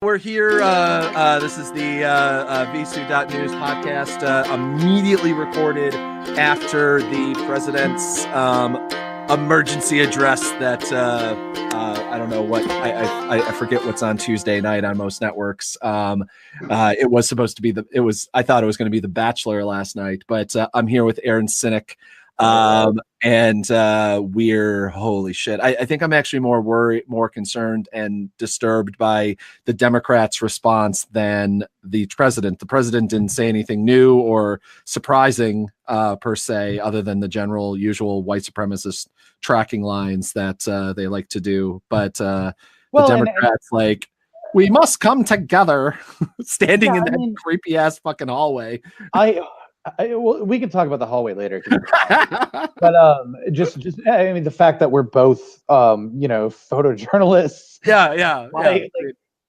We're here. This is the Visu.News podcast, immediately recorded after the president's emergency address that I don't know what I forget what's on Tuesday night on most networks. It was supposed to be I thought it was going to be The Bachelor last night, but I'm here with Aaron Cynic. And we're holy shit. I think I'm actually more concerned and disturbed by the Democrats' response than the president. The president didn't say anything new or surprising per se, other than the general usual white supremacist tracking lines that they like to do. But the Democrats we must come together, standing in that creepy ass fucking hallway. Well, we can talk about the hallway later, but just I mean, the fact that we're both photojournalists. Yeah.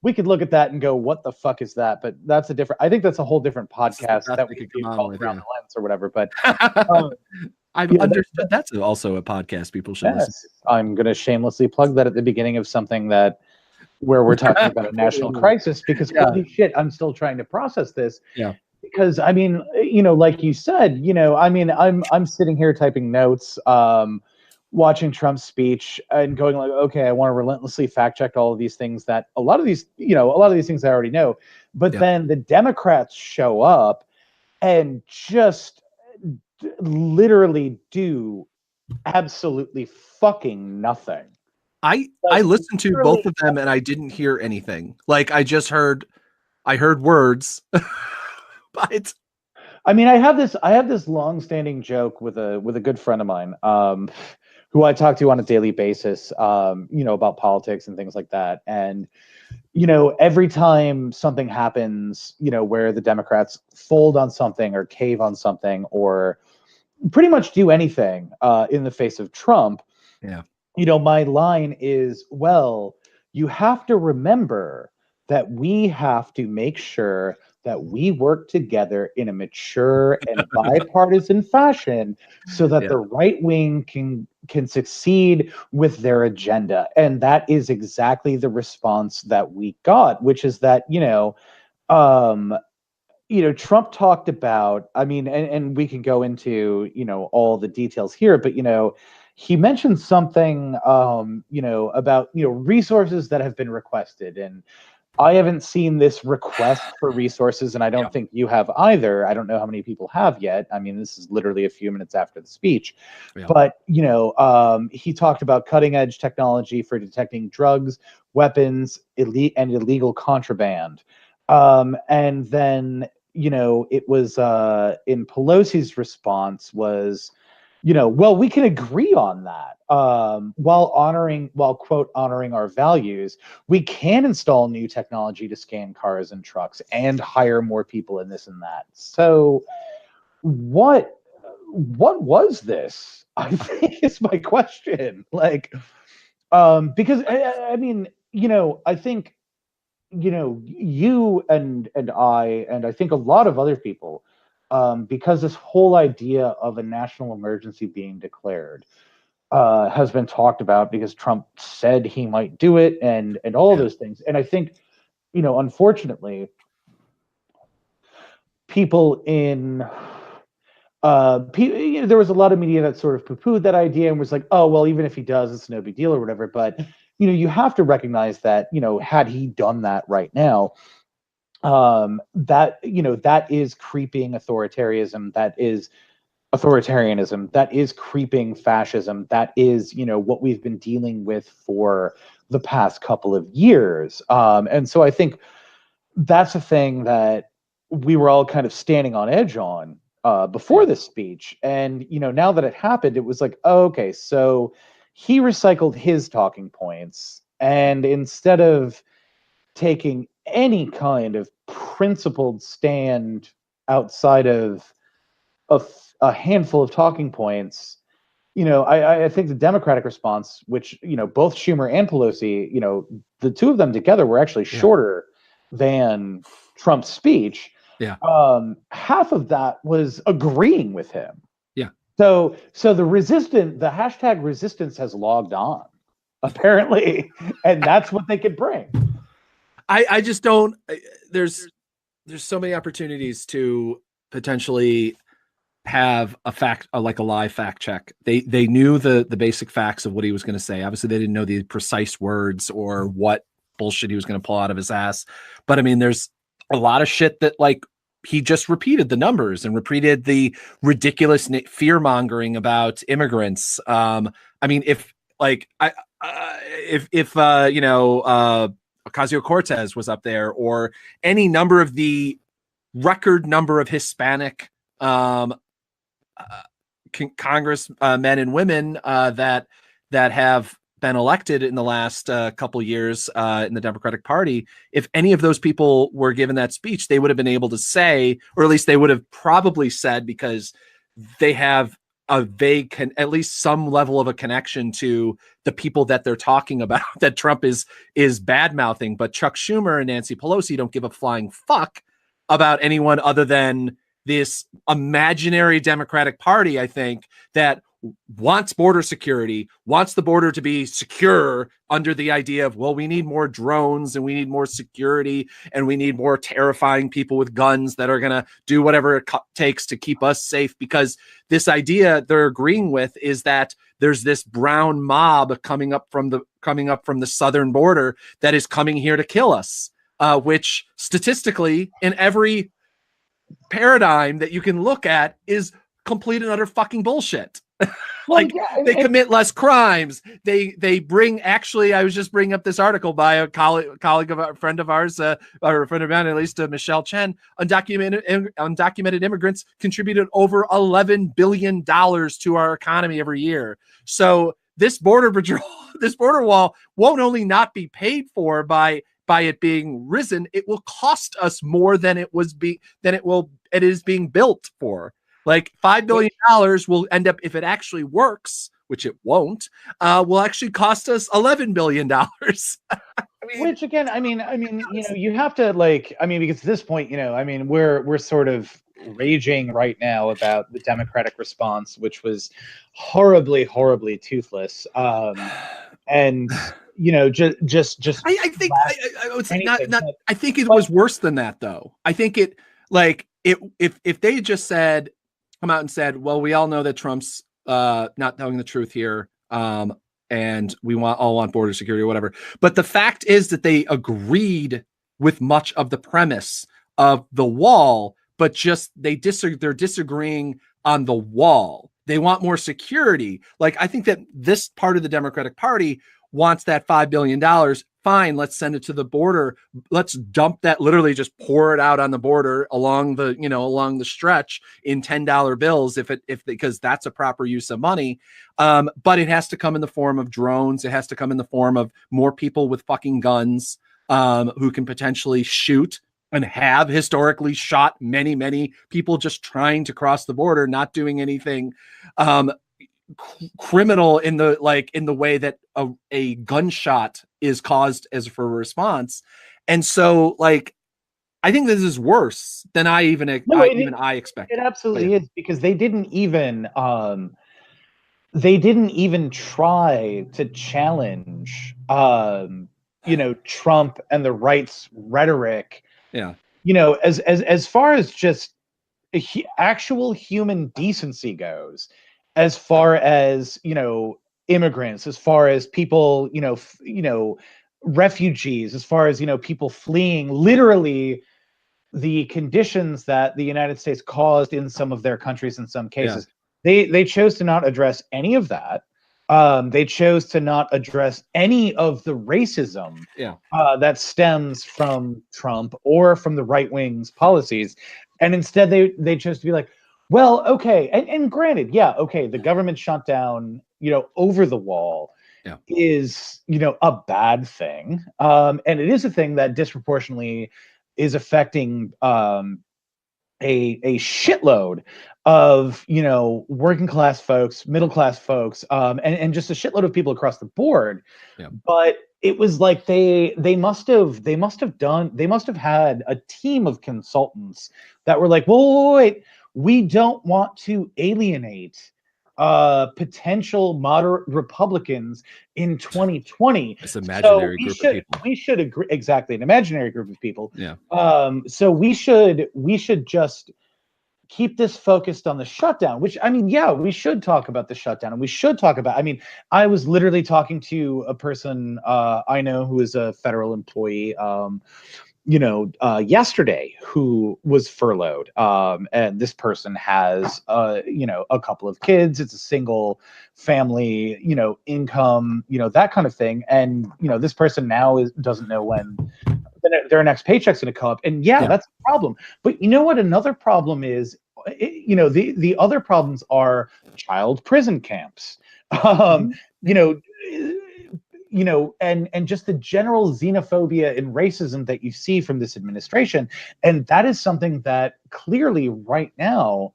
We could look at that and go, "What the fuck is that?" But that's I think that's a whole different podcast that we could come on with, around the lens or whatever. But I've understood that's also a podcast people should listen to. I'm going to shamelessly plug that at the beginning of something where we're talking about a national crisis, because holy shit, I'm still trying to process this. Yeah. Because I mean, like you said, I mean, I'm sitting here typing notes, watching Trump's speech and going like, okay, I want to relentlessly fact check all of these things that a lot of these things I already know. But then the Democrats show up and just literally do absolutely fucking nothing. I listened to both of them and I didn't hear anything. Like I heard words. But I mean, I have this long-standing joke with a good friend of mine, who I talk to on a daily basis, about politics and things like that. And every time something happens, where the Democrats fold on something or cave on something or pretty much do anything in the face of Trump, my line is, well, you have to remember that we have to make sure that we work together in a mature and bipartisan fashion so that the right wing can succeed with their agenda. And that is exactly the response that we got, which is that, Trump talked about, I mean, and we can go into, all the details here, but, he mentioned something, about, resources that have been requested. And I haven't seen this request for resources, and I don't think you have either. I don't know how many people have yet. I mean, this is literally a few minutes after the speech. But, he talked about cutting-edge technology for detecting drugs, weapons, and illegal contraband. And then, it was in Pelosi's response was, well, we can agree on that. While quote honoring our values, we can install new technology to scan cars and trucks and hire more people in this and that. So, what was this? I think is my question. Because I mean, I think, you and I think a lot of other people. Because this whole idea of a national emergency being declared has been talked about because Trump said he might do it and all of those things. And I think, unfortunately, people in there was a lot of media that sort of poo-pooed that idea and was like, oh, well, even if he does, it's no big deal or whatever. But, you have to recognize that, had he done that right now, that is creeping authoritarianism, that is creeping fascism, that is what we've been dealing with for the past couple of years, and so I think that's a thing that we were all kind of standing on edge on before this speech. And now that it happened, it was like, oh, okay, so he recycled his talking points, and instead of taking any kind of principled stand outside of a handful of talking points, I think the Democratic response, which, both Schumer and Pelosi, the two of them together were actually shorter than Trump's speech. Half of that was agreeing with him. So the hashtag resistance has logged on, apparently, and that's what they could bring. I just don't. There's so many opportunities to potentially have like a live fact check. They knew the basic facts of what he was going to say. Obviously, they didn't know the precise words or what bullshit he was going to pull out of his ass. But I mean, there's a lot of shit that like he just repeated the numbers and repeated the ridiculous fear mongering about immigrants. I mean, if like if you know, Ocasio-Cortez was up there, or any number of the record number of Hispanic Congress men and women that have been elected in the last couple years in the Democratic Party, if any of those people were given that speech, they would have been able to say, or at least they would have probably said, because they have a vague, at least some level of a connection to the people that they're talking about, that Trump is bad mouthing. But Chuck Schumer and Nancy Pelosi don't give a flying fuck about anyone other than this imaginary Democratic Party, I think, that wants border security, wants the border to be secure under the idea of, well, we need more drones and we need more security and we need more terrifying people with guns that are going to do whatever it takes to keep us safe. Because this idea they're agreeing with is that there's this brown mob coming up from the southern border that is coming here to kill us, which statistically in every paradigm that you can look at is complete and utter fucking bullshit. Like, they commit less crimes. They bring, actually, I was just bringing up this article by a colleague of a friend of ours, or a friend of mine, at least, Michelle Chen. Undocumented immigrants contributed over $11 billion to our economy every year. So this border patrol, this border wall won't only not be paid for by it being risen, it will cost us more than it is being built for. Like $5 billion will end up, if it actually works, which it won't, will actually cost us $11 billion. I mean, which again, I mean, you know, you have to like, I mean, because at this point, you know, I mean, we're sort of raging right now about the Democratic response, which was horribly, horribly toothless, and you know, just. I think I think it was worse than that, though. I think it, like, if they just said, come out and said, well, we all know that Trump's not telling the truth here, and we all want border security or whatever. But the fact is that they agreed with much of the premise of the wall, but just they're disagreeing on the wall. They want more security. Like, I think that this part of the Democratic Party wants that $5 billion. Fine, let's send it to the border. Let's dump that, literally just pour it out on the border along the stretch in $10 bills, because that's a proper use of money. But it has to come in the form of drones. It has to come in the form of more people with fucking guns, who can potentially shoot and have historically shot many, many people just trying to cross the border, not doing anything criminal in the way that a gunshot is caused as for a response. And so, like, I think this is worse than I expected. It absolutely is, because they didn't even try to challenge you know, Trump and the right's rhetoric. Yeah. You know, as far as just actual human decency goes, as far as, you know, immigrants, as far as people, you know, refugees, as far as, you know, people fleeing literally the conditions that the United States caused in some of their countries in some cases. Yeah. They chose to not address any of that. They chose to not address any of the racism that stems from Trump or from the right wing's policies. And instead they chose to be like, well, okay, and granted, yeah, okay, the government shutdown, you know, over the wall is, you know, a bad thing. And it is a thing that disproportionately is affecting a shitload of, you know, working class folks, middle class folks, and just a shitload of people across the board. Yeah. But it was like they must have had a team of consultants that were like, wait, we don't want to alienate potential moderate Republicans in 2020. This imaginary So group of people. we should agree, exactly, an imaginary group of people. Yeah. So we should just keep this focused on the shutdown, which, I mean, yeah, we should talk about the shutdown, and we should talk about, I mean, I was literally talking to a person I know who is a federal employee, yesterday, who was furloughed. And this person has, a couple of kids. It's a single family, income, that kind of thing. And, this person now doesn't know when their next paycheck's going to come up. And yeah, that's a problem. But you know what? Another problem is, the other problems are child prison camps. And just the general xenophobia and racism that you see from this administration. And that is something that clearly right now,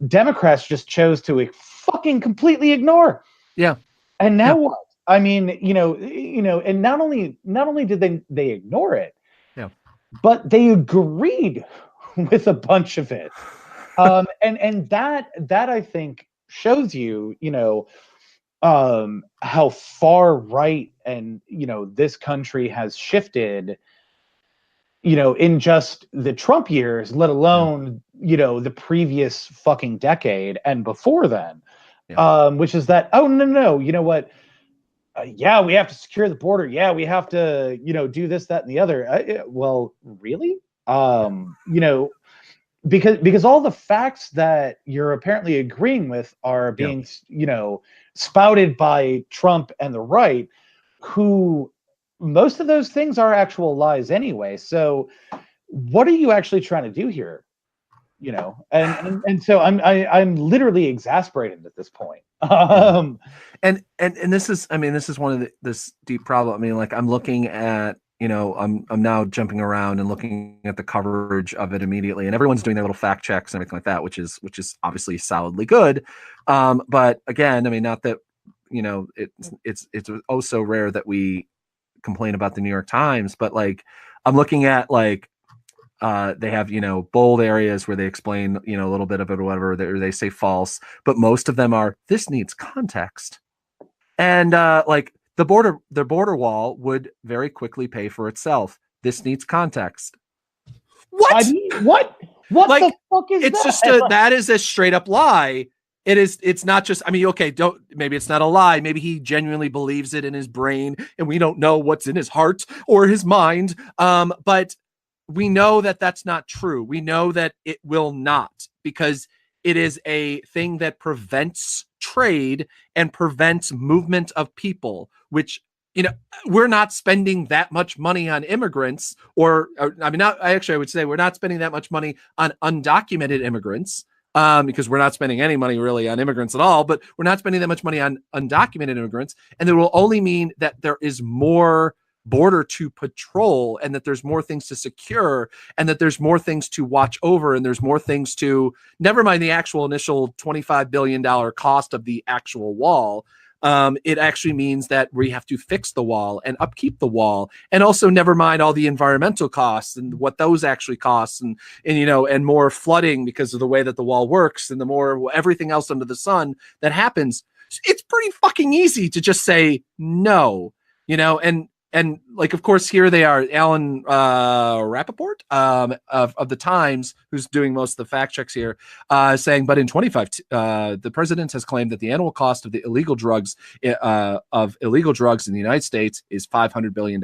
Democrats just chose to fucking completely ignore. Yeah. And now what? I mean, and not only did they ignore it, but they agreed with a bunch of it. And that I think shows you, how far right and this country has shifted, in just the Trump years, let alone the previous fucking decade and before then. Which is that, oh no, you know what? Yeah, we have to secure the border. Yeah, we have to do this, that, and the other. Well, really? Because all the facts that you're apparently agreeing with are being spouted by Trump and the right, who most of those things are actual lies anyway. So what are you actually trying to do here? And so I'm literally exasperated at this point. And this is, I mean, this is one of this deep problem. I mean, like, I'm looking at, I'm now jumping around and looking at the coverage of it immediately, and everyone's doing their little fact checks and everything like that, which is obviously solidly good. But again, I mean, not that, it's oh so rare that we complain about the New York Times, but like, I'm looking at like, they have, bold areas where they explain, a little bit of it or whatever, they say false, but most of them are, this needs context. And like, the border wall would very quickly pay for itself. This needs context. What? I mean, what like, the fuck is it's that? Just that is a straight up lie. It's not just, I mean, okay, maybe it's not a lie. Maybe he genuinely believes it in his brain and we don't know what's in his heart or his mind. But we know that that's not true. We know that it will not, because it is a thing that prevents trade and prevents movement of people, which, we're not spending that much money on immigrants, I would say we're not spending that much money on undocumented immigrants, because we're not spending any money really on immigrants at all, but we're not spending that much money on undocumented immigrants. And it will only mean that there is more border to patrol, and that there's more things to secure, and that there's more things to watch over, and there's more things to, never mind the actual initial $25 billion cost of the actual wall. It actually means that we have to fix the wall and upkeep the wall, and also never mind all the environmental costs and what those actually cost, and more flooding because of the way that the wall works, and the more everything else under the sun that happens. It's pretty fucking easy to just say no, and like, of course, here they are, Alan Rappaport of the Times, who's doing most of the fact checks here, saying, but in 25, the president has claimed that the annual cost of the illegal drugs in the United States is $500 billion.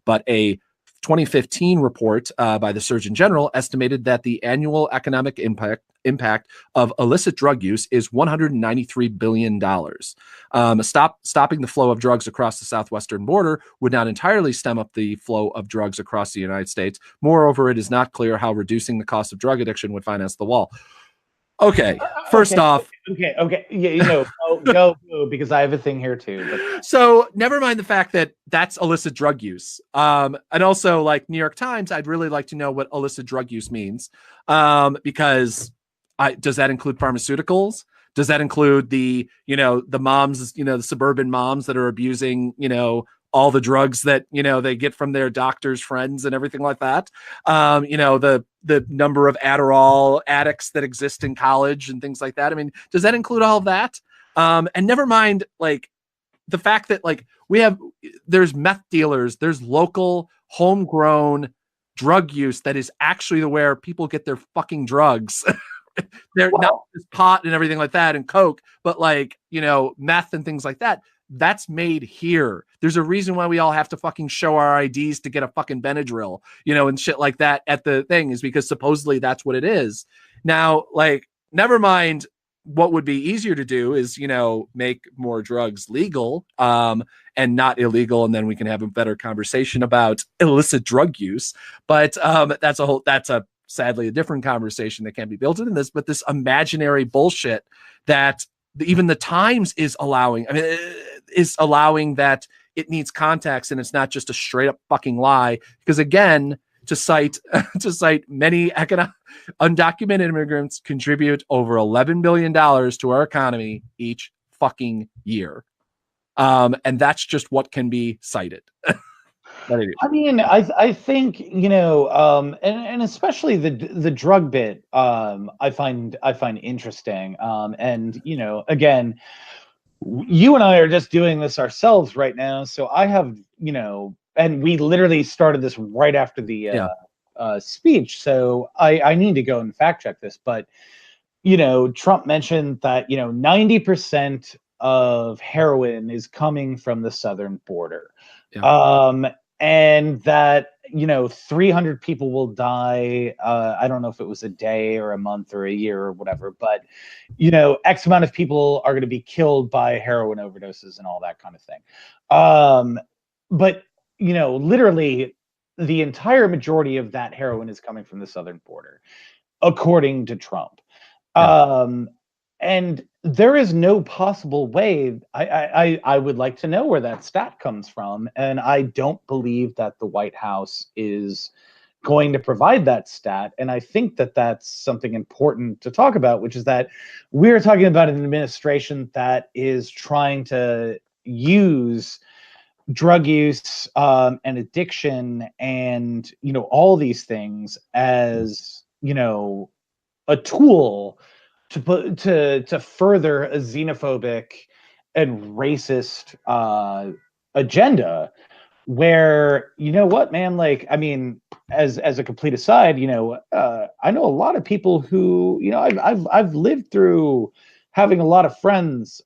But a 2015 report by the Surgeon General estimated that the annual economic impact of illicit drug use is $193 billion. Stopping the flow of drugs across the southwestern border would not entirely stem up the flow of drugs across the United States. Moreover, it is not clear how reducing the cost of drug addiction would finance the wall. Okay, first off. Okay. Yeah, go, because I have a thing here too. But. So never mind the fact that that's illicit drug use. And also, like, New York Times, I'd really like to know what illicit drug use means. Because does that include pharmaceuticals? Does that include the moms, the suburban moms that are abusing, all the drugs that, they get from their doctor's friends and everything like that? The number of Adderall addicts that exist in college and things like that. I mean, does that include all of that? And never mind, like, the fact that, like, there's meth dealers, there's local homegrown drug use that is actually where people get their fucking drugs. They're not just pot and everything like that and coke, but, like, meth and things like that. That's made here. There's a reason why we all have to fucking show our IDs to get a fucking Benadryl, and shit like that at the thing, is because supposedly that's what it is. Now, like, never mind, what would be easier to do is, make more drugs legal, and not illegal. And then we can have a better conversation about illicit drug use. But that's sadly a different conversation that can't be built into this, but this imaginary bullshit that even the Times is allowing, that it needs context, and it's not just a straight up fucking lie. Because again, to cite many undocumented immigrants contribute over $11 billion to our economy each fucking year. And that's just what can be cited. I mean, I think, and especially the drug bit, I find interesting. And again, you and I are just doing this ourselves right now, so I have, and we literally started this right after the speech, so I need to go and fact check this. But Trump mentioned that 90% of heroin is coming from the southern border. Yeah. And that 300 people will die. I don't know if it was a day or a month or a year or whatever, but X amount of people are going to be killed by heroin overdoses and all that kind of thing. But literally the entire majority of that heroin is coming from the southern border, according to Trump. Yeah. And there is no possible way. I would like to know where that stat comes from, and I don't believe that the White House is going to provide that stat. And I think that that's something important to talk about, which is that we're talking about an administration that is trying to use drug use and addiction and all these things as a tool to further a xenophobic and racist agenda, where what, man, like, I mean, as a complete aside, I know a lot of people who I've lived through having a lot of friends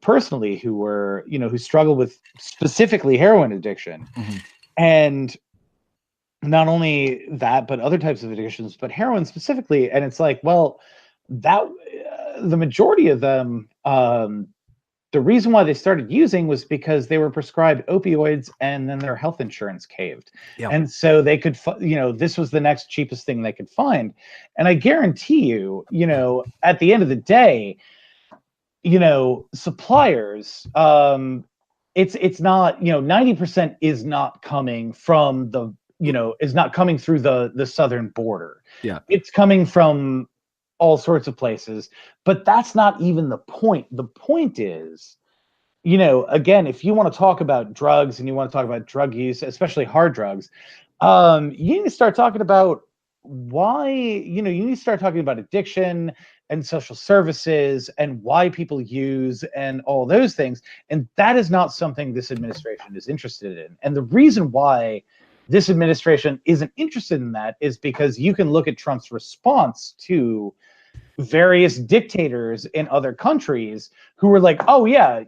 personally who were who struggle with specifically heroin addiction. Mm-hmm. And not only that, but other types of addictions, but heroin specifically. And it's like, well, that the majority of them, the reason why they started using was because they were prescribed opioids and then their health insurance caved. Yep. And so they could, this was the next cheapest thing they could find. And I guarantee you, at the end of the day, suppliers, it's not, 90% is not coming from the, is not coming through the southern border. Yeah. It's coming from all sorts of places, but that's not even the point. The point is, again, if you want to talk about drugs and you want to talk about drug use, especially hard drugs, you need to start talking about why, you need to start talking about addiction and social services and why people use and all those things. And that is not something this administration is interested in. And the reason why this administration isn't interested in that is because you can look at Trump's response to various dictators in other countries who were like, oh yeah,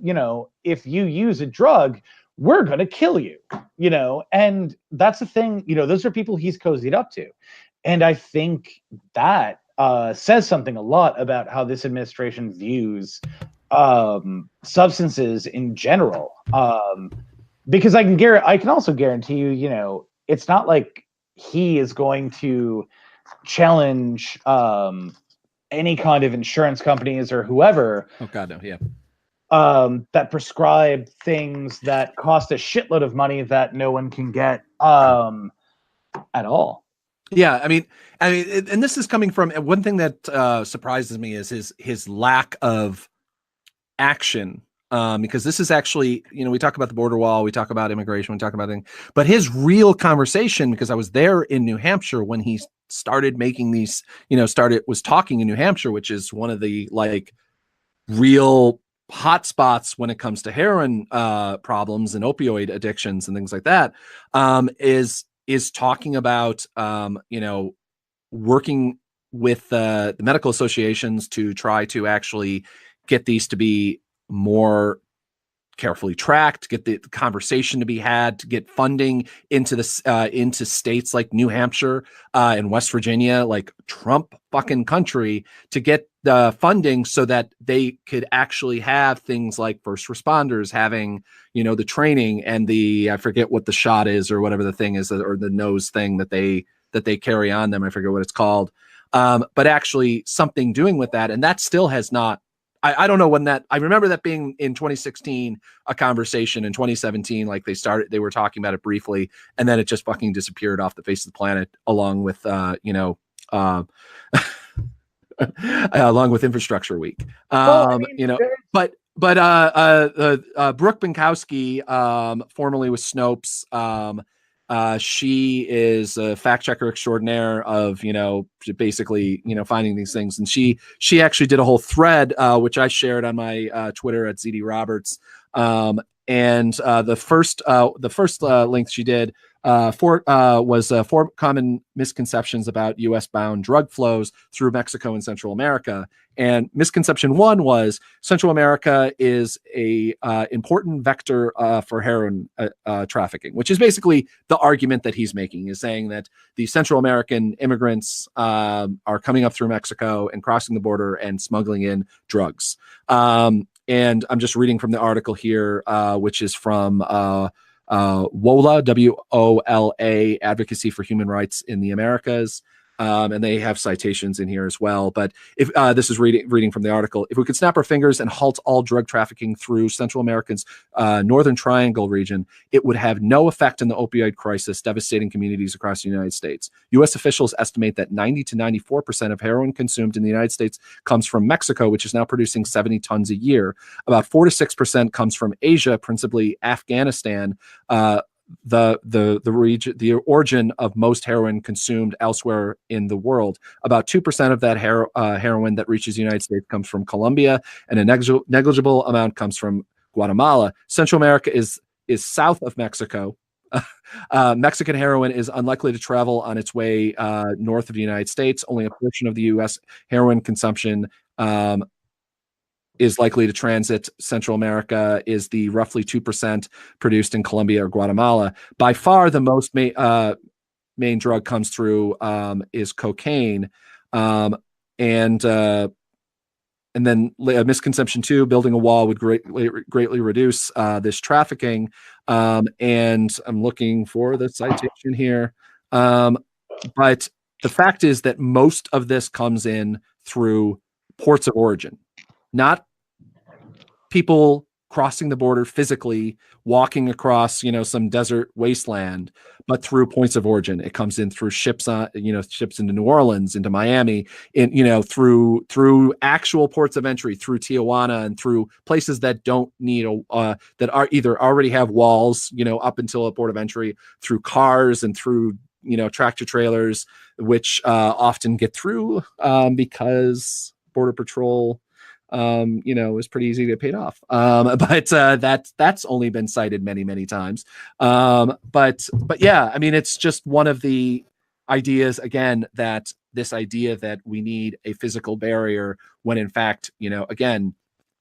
if you use a drug, we're going to kill you, and that's the thing, those are people he's cozied up to. And I think that says something a lot about how this administration views substances in general. Because I can also guarantee you, it's not like he is going to challenge any kind of insurance companies or whoever. Oh God, no, yeah. That prescribe things that cost a shitload of money that no one can get at all. Yeah, I mean, and this is coming from one thing that surprises me is his lack of action. Because this is actually, we talk about the border wall, we talk about immigration, we talk about things, but his real conversation, because I was there in New Hampshire when he started making these, was talking in New Hampshire, which is one of the real hotspots when it comes to heroin problems and opioid addictions and things like that, is talking about working with the medical associations to try to actually get these to be more carefully tracked, get the conversation to be had, to get funding into this into states like New Hampshire and West Virginia, like Trump fucking country, to get the funding so that they could actually have things like first responders having, the training and the, I forget what the shot is or whatever the thing is, or the nose thing that they carry on them. I forget what it's called. But actually something doing with that. And that still has not, I don't know when that, I remember that being in 2016, a conversation. In 2017, like they were talking about it briefly, and then it just fucking disappeared off the face of the planet, along with, along with Infrastructure Week. But Brooke Binkowski, formerly with Snopes, she is a fact checker extraordinaire of, basically, finding these things. And she actually did a whole thread, which I shared on my Twitter at ZD Roberts. And the first link she did was 4 common misconceptions about U.S. bound drug flows through Mexico and Central America. And misconception 1 was Central America is a important vector for heroin trafficking, which is basically the argument that he's making, is saying that the Central American immigrants are coming up through Mexico and crossing the border and smuggling in drugs. And I'm just reading from the article here, which is from WOLA, WOLA, Advocacy for Human Rights in the Americas. And they have citations in here as well. But if this is reading from the article, if we could snap our fingers and halt all drug trafficking through Central America's Northern Triangle region, it would have no effect on the opioid crisis devastating communities across the United States. U.S. officials estimate that 90 to 94% of heroin consumed in the United States comes from Mexico, which is now producing 70 tons a year. About 4 to 6% comes from Asia, principally Afghanistan. The origin of most heroin consumed elsewhere in the world. About 2% of that heroin that reaches the United States comes from Colombia, and a negligible amount comes from Guatemala. Central America is south of Mexico. Mexican heroin is unlikely to travel on its way north of the United States. Only a portion of the U.S. heroin consumption is likely to transit Central America, is the roughly 2% produced in Colombia or Guatemala. By far, the most main drug comes through is cocaine. And then misconception 2, building a wall would greatly reduce this trafficking. And I'm looking for the citation here. But the fact is that most of this comes in through ports of origin, not people crossing the border physically, walking across, some desert wasteland, but through points of origin. It comes in through ships into New Orleans, into Miami, through actual ports of entry, through Tijuana, and through places that don't need that are either already have walls, up until a port of entry, through cars and through, tractor trailers, which often get through because Border Patrol is pretty easy to get paid off. But that's only been cited many, many times. But yeah, I mean, it's just one of the ideas, again, that this idea that we need a physical barrier, when in fact, again,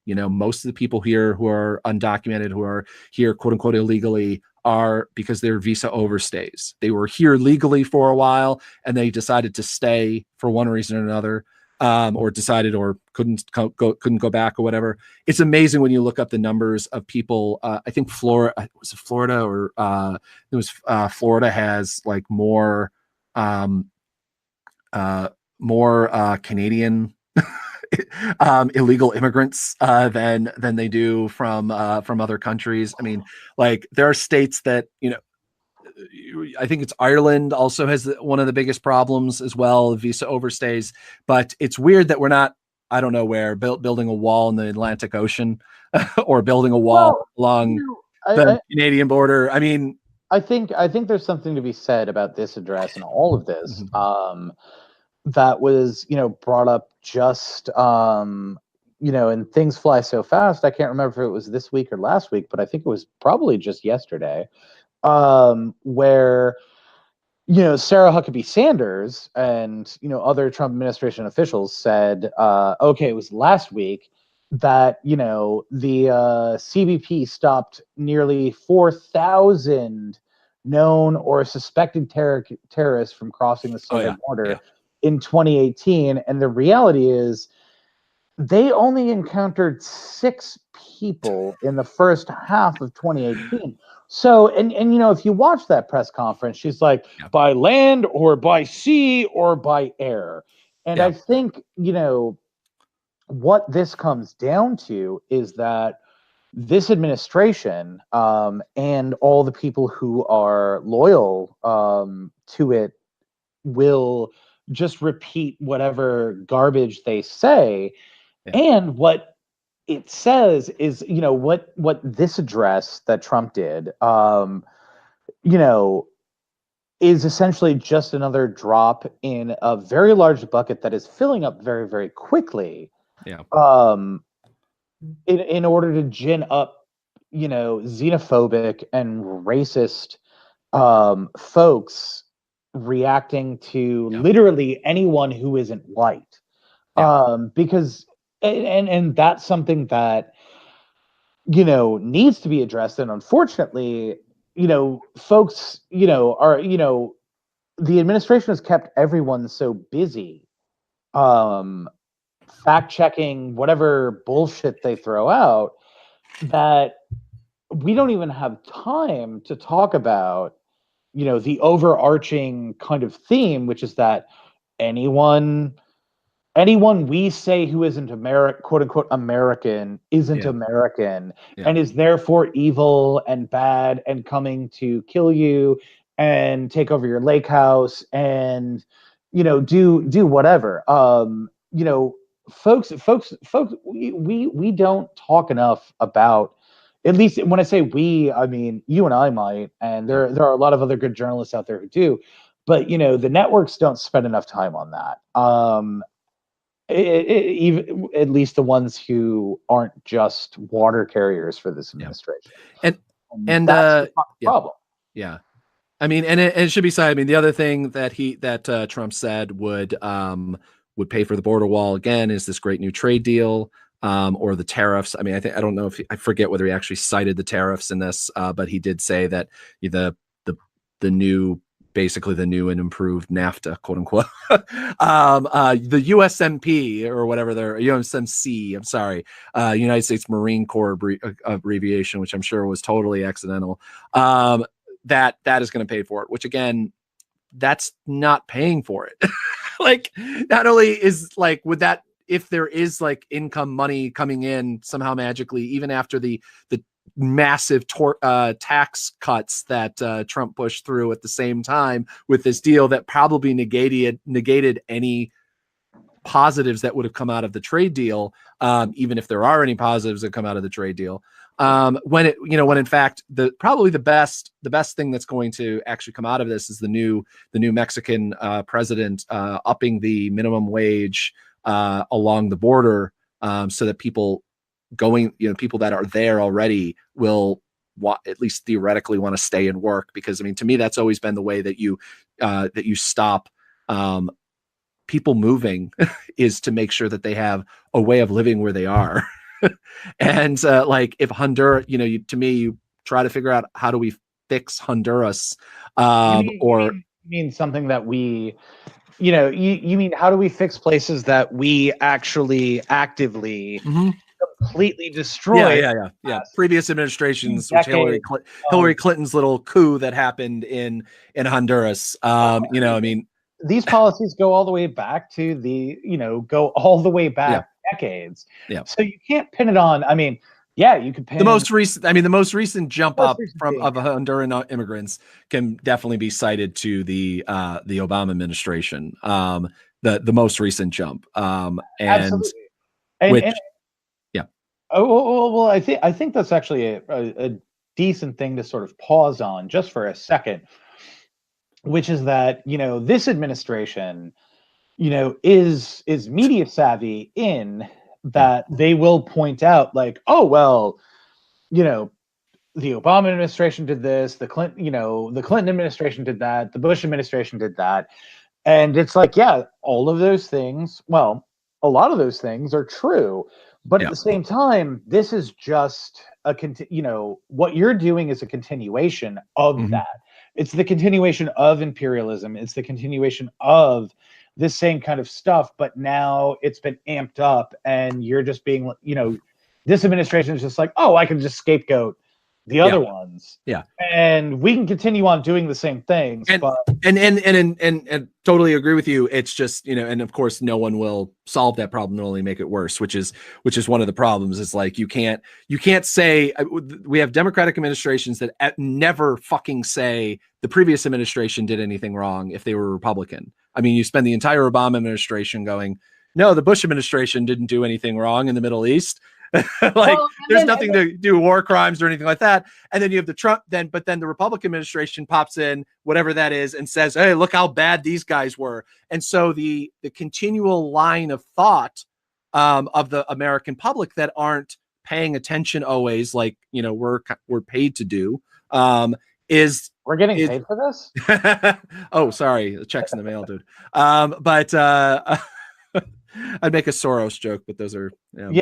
most of the people here who are undocumented, who are here, quote unquote, illegally, are because they're visa overstays. They were here legally for a while and they decided to stay for one reason or another. Or decided or couldn't go back or whatever. It's amazing when you look up the numbers of people. I think Florida has like more Canadian illegal immigrants than they do from other countries. I mean, like there are states that I think it's Ireland also has one of the biggest problems as well, visa overstays. But it's weird that we're not, I don't know where, building a wall in the Atlantic Ocean or building a wall along the Canadian border. I mean, I think there's something to be said about this address and all of this that was brought up just and things fly so fast. I can't remember if it was this week or last week, but I think it was probably just yesterday, where Sarah Huckabee Sanders and other Trump administration officials said, okay, it was last week that the CBP stopped nearly 4,000 known or suspected terrorists from crossing the southern border in 2018, and the reality is they only encountered 6 people in the first half of 2018. So, and if you watch that press conference, she's like, by land or by sea or by air. And I think, what this comes down to is that this administration and all the people who are loyal to it will just repeat whatever garbage they say. And what it says is, what this address that Trump did, is essentially just another drop in a very large bucket that is filling up very, very quickly. In order to gin up, xenophobic and racist folks reacting to literally anyone who isn't white. Because and that's something that needs to be addressed, and unfortunately folks are the administration has kept everyone so busy fact checking whatever bullshit they throw out that we don't even have time to talk about the overarching kind of theme, which is that anyone we say who isn't quote unquote American isn't American and is therefore evil and bad and coming to kill you and take over your lake house and do whatever. Folks we don't talk enough about, at least when I say we, I mean you and I might, and there are a lot of other good journalists out there who do, but the networks don't spend enough time on that. Even at least the ones who aren't just water carriers for this administration, and that's the problem. I mean, and it should be said. I mean, the other thing that Trump said would pay for the border wall again is this great new trade deal, or the tariffs. I mean, I don't know if I forget whether he actually cited the tariffs in this, but he did say that the new, basically the new and improved NAFTA, quote unquote, the USMP or whatever they're USMC. I'm sorry, United States Marine Corps abbreviation, which I'm sure was totally accidental. That is going to pay for it, which again, that's not paying for it. Like, not only is like, would that, if there is like income money coming in somehow magically, even after the massive tax cuts that Trump pushed through at the same time with this deal that probably negated any positives that would have come out of the trade deal, even if there are any positives that come out of the trade deal. When in fact probably the best thing that's going to actually come out of this is the new Mexican president upping the minimum wage along the border, so that people that are there already will at least theoretically want to stay and work. Because I mean, to me, that's always been the way that you stop people moving is to make sure that they have a way of living where they are. And like if Honduras, to me, you try to figure out how do we fix Honduras, you mean something that we, you mean how do we fix places that we actually actively completely destroyed? Yeah. Previous administrations, which Hillary Clinton's little coup that happened in Honduras. I mean, these policies go all the way back to decades. Yeah. So you can't pin it on. I mean, you could pin the most recent jump up of Honduran immigrants can definitely be cited to the Obama administration. The most recent jump. Absolutely. I think that's actually a decent thing to sort of pause on just for a second, which is that this administration is media savvy in that they will point out, like, oh, well, you know, the Obama administration did this, the Clinton administration did that, the Bush administration did that. And it's like, yeah, all of those things, well, a lot of those things are true. But at the same time, this is just what you're doing is a continuation of that. It's the continuation of imperialism. It's the continuation of this same kind of stuff, but now it's been amped up, and you're just being, this administration is just like, oh, I can just scapegoat the other ones. Yeah. And we can continue on doing the same things. And totally agree with you. It's just, and of course no one will solve that problem. They'll only make it worse, which is one of the problems. Is like, you can't say, we have Democratic administrations that never fucking say the previous administration did anything wrong if they were Republican. I mean, you spend the entire Obama administration going, no, the Bush administration didn't do anything wrong in the Middle East. There's nothing to do war crimes or anything like that. And then you have the Trump, but then the Republican administration pops in, whatever that is, and says, hey, look how bad these guys were. And so the continual line of thought of the American public that aren't paying attention always, like, we're paid to do, is we're getting paid for this. Oh, sorry, the check's in the mail, dude. I'd make a Soros joke, but those are no, you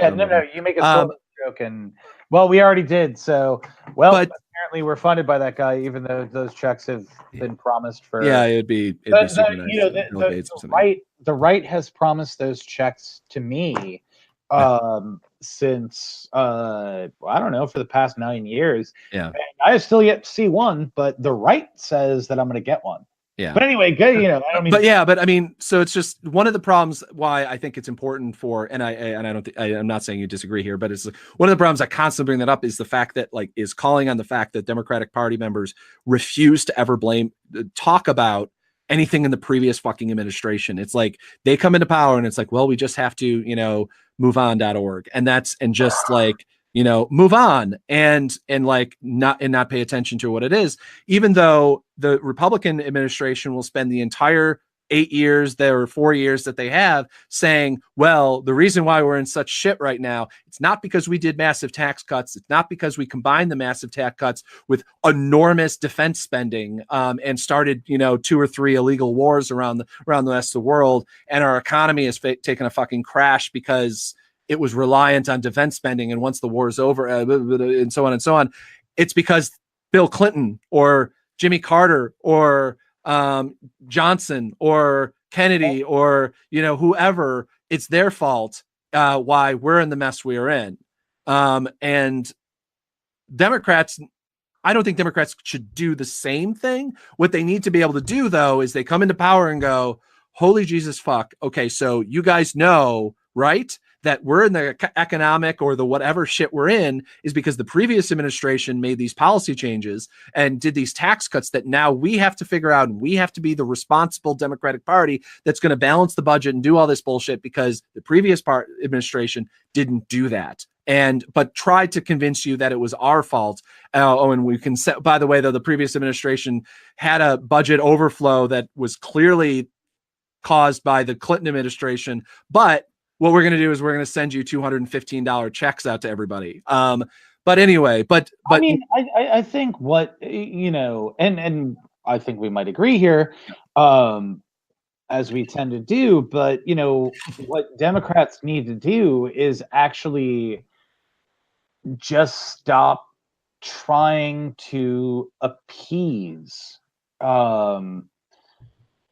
make a Soros joke, and well, we already did. So, apparently we're funded by that guy, even though those checks have been promised for. Yeah, it'd be super nice. The right has promised those checks to me since I don't know, for the past 9 years. Yeah, and I have still yet to see one, but the right says that I'm going to get one. Yeah. But anyway, good. I mean, so it's just one of the problems why I think it's important for, and I'm not saying you disagree here, but it's one of the problems I constantly bring that up is the fact that, is calling on the fact that Democratic Party members refuse to ever talk about anything in the previous fucking administration. It's like they come into power and it's like, well, we just have to, move on.org. And just move on and not pay attention to what it is, even though the Republican administration will spend the entire 8 years, there or 4 years that they have, saying, well, the reason why we're in such shit right now, it's not because we did massive tax cuts. It's not because we combined the massive tax cuts with enormous defense spending and started, 2 or 3 illegal wars around the rest of the world. And our economy has taken a fucking crash because it was reliant on defense spending. And once the war is over, and so on, it's because Bill Clinton or Jimmy Carter or Johnson or Kennedy or, whoever, it's their fault why we're in the mess we are in. And Democrats, I don't think Democrats should do the same thing. What they need to be able to do, though, is they come into power and go, holy Jesus fuck. Okay, so you guys know, right, that we're in the economic or the whatever shit we're in is because the previous administration made these policy changes and did these tax cuts that now we have to figure out, and we have to be the responsible Democratic Party that's going to balance the budget and do all this bullshit because the previous administration didn't do that. But tried to convince you that it was our fault. And we can set, by the way, though, the previous administration had a budget overflow that was clearly caused by the Clinton administration, but what we're going to do is we're going to send you $215 checks out to everybody. But anyway, I mean, I think what, and I think we might agree here, as we tend to do, but, what Democrats need to do is actually just stop trying to appease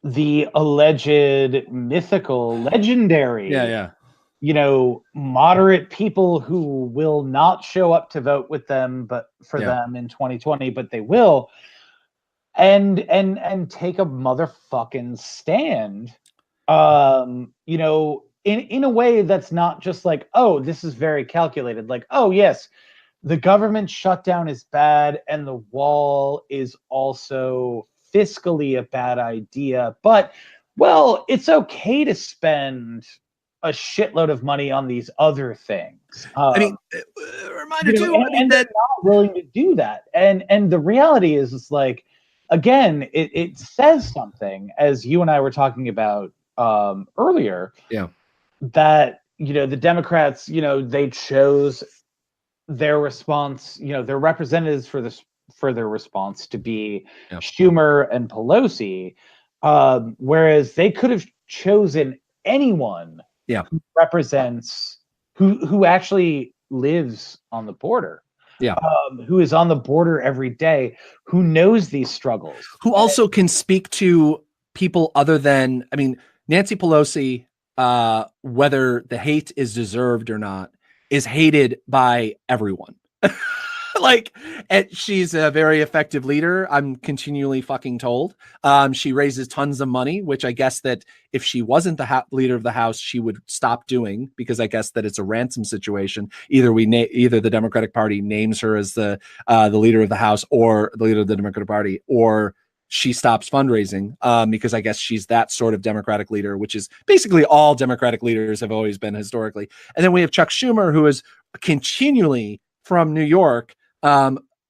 the alleged mythical, legendary, moderate people who will not show up to vote with them, but for them in 2020, but they will, and take a motherfucking stand, in a way that's not just like, oh, this is very calculated, like, oh yes, the government shutdown is bad and the wall is also fiscally a bad idea, but, well, it's okay to spend a shitload of money on these other things. Reminder too, and they're not willing to do that. And the reality is, it's like, again, it says something, as you and I were talking about earlier, that the Democrats, they chose their response, their representatives for their response to be Schumer and Pelosi, whereas they could have chosen anyone who represents who actually lives on the border, who is on the border every day, who knows these struggles, who also can speak to people other than, I mean, Nancy Pelosi, whether the hate is deserved or not, is hated by everyone. Like, and she's a very effective leader, I'm continually fucking told. She raises tons of money, which I guess that if she wasn't the leader of the House, she would stop doing, because I guess that it's a ransom situation. Either either the Democratic Party names her as the leader of the House, or the leader of the Democratic Party, or she stops fundraising, because I guess she's that sort of Democratic leader, which is basically all Democratic leaders have always been historically. And then we have Chuck Schumer, who is continually from New York,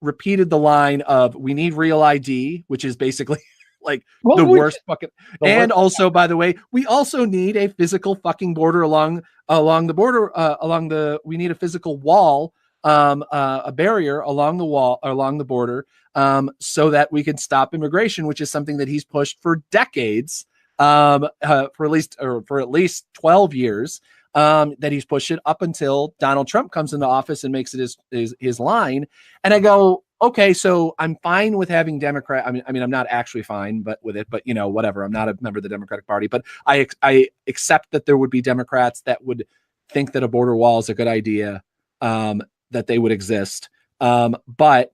repeated the line of "we need real ID," which is basically like the worst fucking. And also, by the way, we also need a physical fucking border along the border. We need a physical wall, a barrier along the border, so that we can stop immigration, which is something that he's pushed for decades, for at least 12 years. That he's pushed it up until Donald Trump comes into office and makes it his line. And I go, okay, so I'm fine with having Democrat. I mean, I'm not actually fine, with it, but whatever. I'm not a member of the Democratic Party, but I accept that there would be Democrats that would think that a border wall is a good idea, that they would exist. But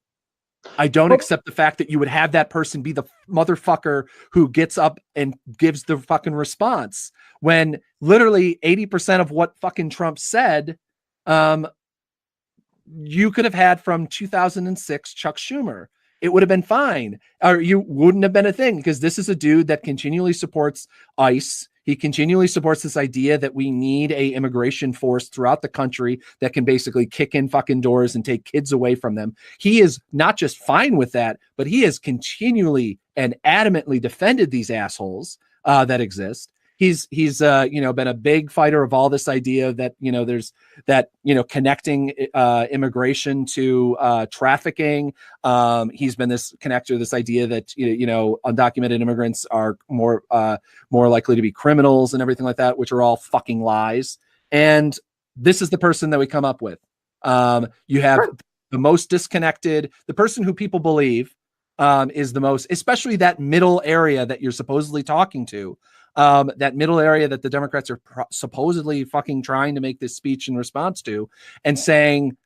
I don't accept the fact that you would have that person be the motherfucker who gets up and gives the fucking response, when literally 80% of what fucking Trump said, you could have had from 2006 Chuck Schumer. It would have been fine, or you wouldn't have been a thing, because this is a dude that continually supports ICE. He continually supports this idea that we need a immigration force throughout the country that can basically kick in fucking doors and take kids away from them. He is not just fine with that, but he has continually and adamantly defended these assholes that exist. He's been a big fighter of all this idea that, there's that, connecting immigration to trafficking. He's been this connector, this idea that, undocumented immigrants are more likely to be criminals and everything like that, which are all fucking lies. And this is the person that we come up with. You have the most disconnected, the person who people believe is the most, especially that middle area that you're supposedly talking to. That middle area that the Democrats are supposedly fucking trying to make this speech in response to, and saying,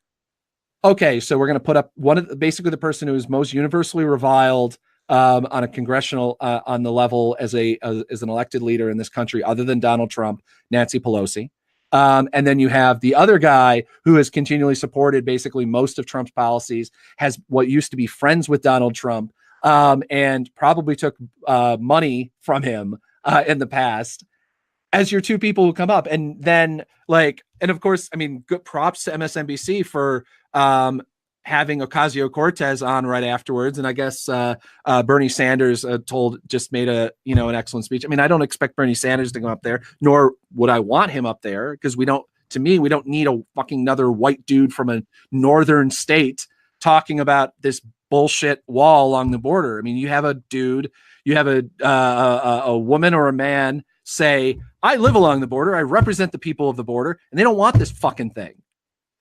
okay, so we're going to put up basically the person who is most universally reviled on a congressional on the level as an elected leader in this country, other than Donald Trump, Nancy Pelosi. And then you have the other guy who has continually supported basically most of Trump's policies, has what used to be friends with Donald Trump, and probably took money from him in the past, as your two people who come up. And then and of course, I mean, good props to MSNBC for having Ocasio-Cortez on right afterwards. And I guess Bernie Sanders just made an excellent speech. I mean, I don't expect Bernie Sanders to go up there, nor would I want him up there, because we don't need a fucking another white dude from a northern state talking about this bullshit wall along the border. I mean, you have a dude, you have a woman or a man say, I live along the border, I represent the people of the border, and they don't want this fucking thing.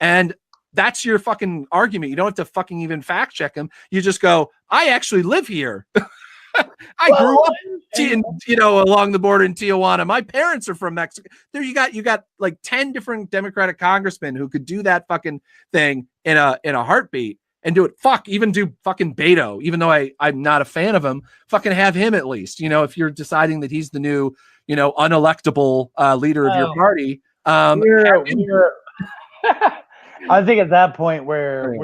And that's your fucking argument. You don't have to fucking even fact check them. You just go, I actually live here. I grew up along the border in Tijuana. My parents are from Mexico. There you got like 10 different Democratic congressmen who could do that fucking thing in a heartbeat and do it. Even do fucking Beto, even though I'm not a fan of him, fucking have him at least, if you're deciding that he's the new, unelectable leader of your party. I think at that point where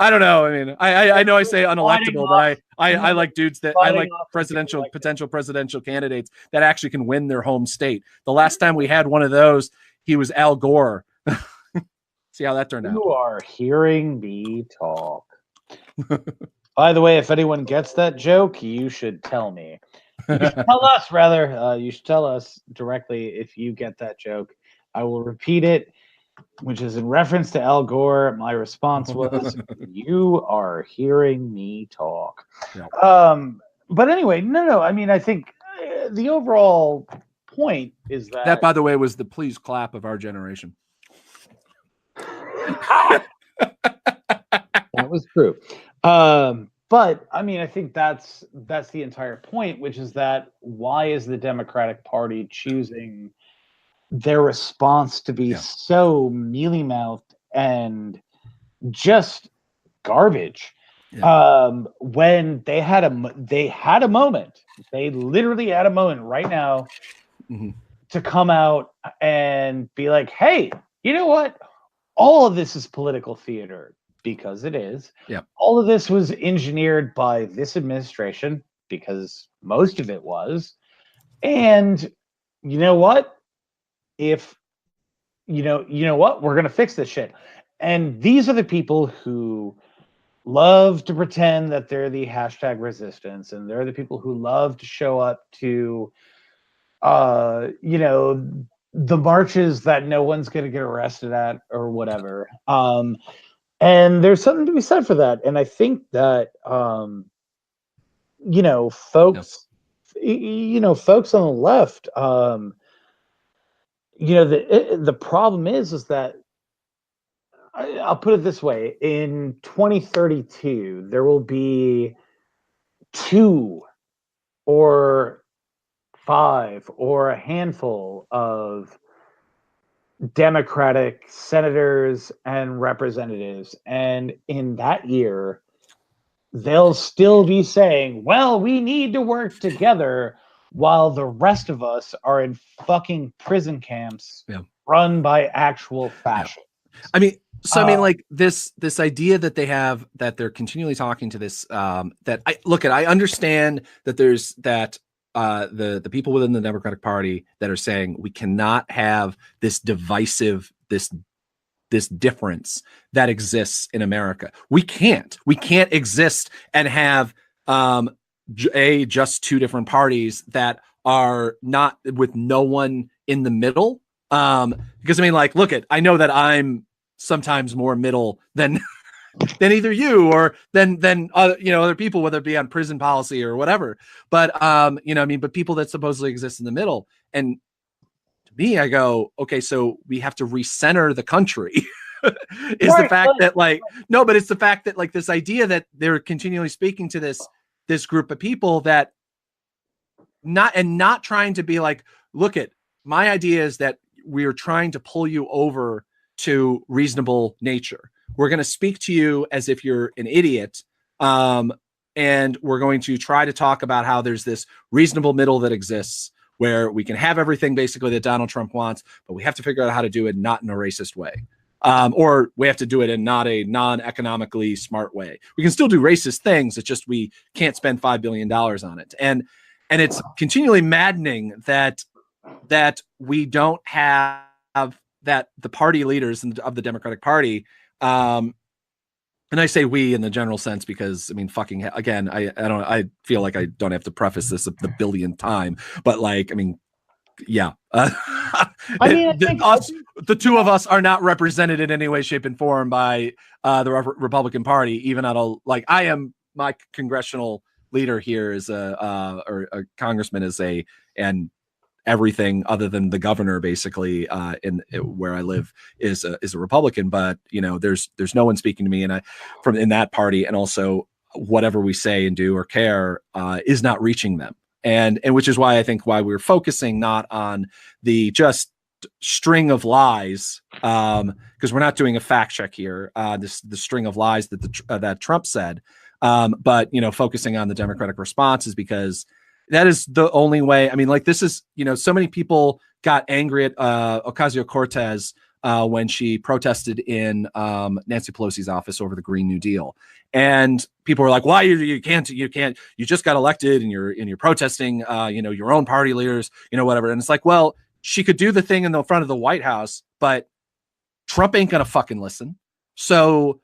I don't know. I mean, I know I say unelectable, but I like dudes that I like potential presidential candidates that actually can win their home state. The last time we had one of those, he was Al Gore. See how that turned out. You are hearing me talk. By the way, if anyone gets that joke, you should tell me. You should tell us, rather. You should tell us directly if you get that joke. I will repeat it, which is in reference to Al Gore. My response was, "You are hearing me talk." Yeah. But anyway, no. I mean, I think the overall point is that, by the way, was the please clap of our generation. That was true. But I mean, I think that's the entire point, which is that why is the Democratic Party choosing their response to be so mealy-mouthed and just garbage? When they had a moment, they literally had a moment right now to come out and be like, hey, you know what? All of this is political theater, because it is. Yeah. All of this was engineered by this administration, because most of it was. And you know what? If you know what? We're gonna fix this shit. And these are the people who love to pretend that they're the hashtag resistance, and they're the people who love to show up to the marches that no one's going to get arrested at or whatever. And there's something to be said for that. And I think that folks folks on the left, the problem is that I'll put it this way: in 2032, there will be 2 or 5 or a handful of Democratic senators and representatives. And in that year, they'll still be saying, well, we need to work together, while the rest of us are in fucking prison camps run by actual fascists. I mean, so I mean, like this idea that they have, that they're continually talking to this, that I understand that there's that the people within the Democratic Party that are saying we cannot have this divisive, this difference that exists in America. We can't exist and have just 2 different parties that are not, with no one in the middle. Because I mean, like, I know that I'm sometimes more middle than either you or than other people, whether it be on prison policy or whatever. But but people that supposedly exist in the middle. And to me, I go, okay, so we have to recenter the country. Is the fact that but it's the fact that this idea that they're continually speaking to this group of people that not trying to be like, look, at my idea is that we're trying to pull you over to reasonable nature. We're going to speak to you as if you're an idiot. And we're going to try to talk about how there's this reasonable middle that exists where we can have everything basically that Donald Trump wants, but we have to figure out how to do it not in a racist way. Or we have to do it in not a non-economically smart way. We can still do racist things. It's just we can't spend $5 billion on it. And it's continually maddening that we don't have that the party leaders of the Democratic Party, and I say we in the general sense because I mean, fucking again, I feel like I don't have to preface this the billionth time, but yeah. The 2 of us are not represented in any way, shape, and form by the Republican Party. Even I am, my congressional leader here is or a congressman and everything other than the governor basically in where I live is a Republican, but there's no one speaking to me from in that party, and also whatever we say and do or care is not reaching them. And which is why I think why we're focusing not on the just string of lies, because we're not doing a fact check here, the string of lies that Trump said, but focusing on the Democratic response is because that is the only way. I mean, this is, so many people got angry at Ocasio-Cortez when she protested in Nancy Pelosi's office over the Green New Deal. And people were like, why you can't, you just got elected and you're protesting, your own party leaders, whatever. And it's like, well, she could do the thing in the front of the White House, but Trump ain't going to fucking listen. So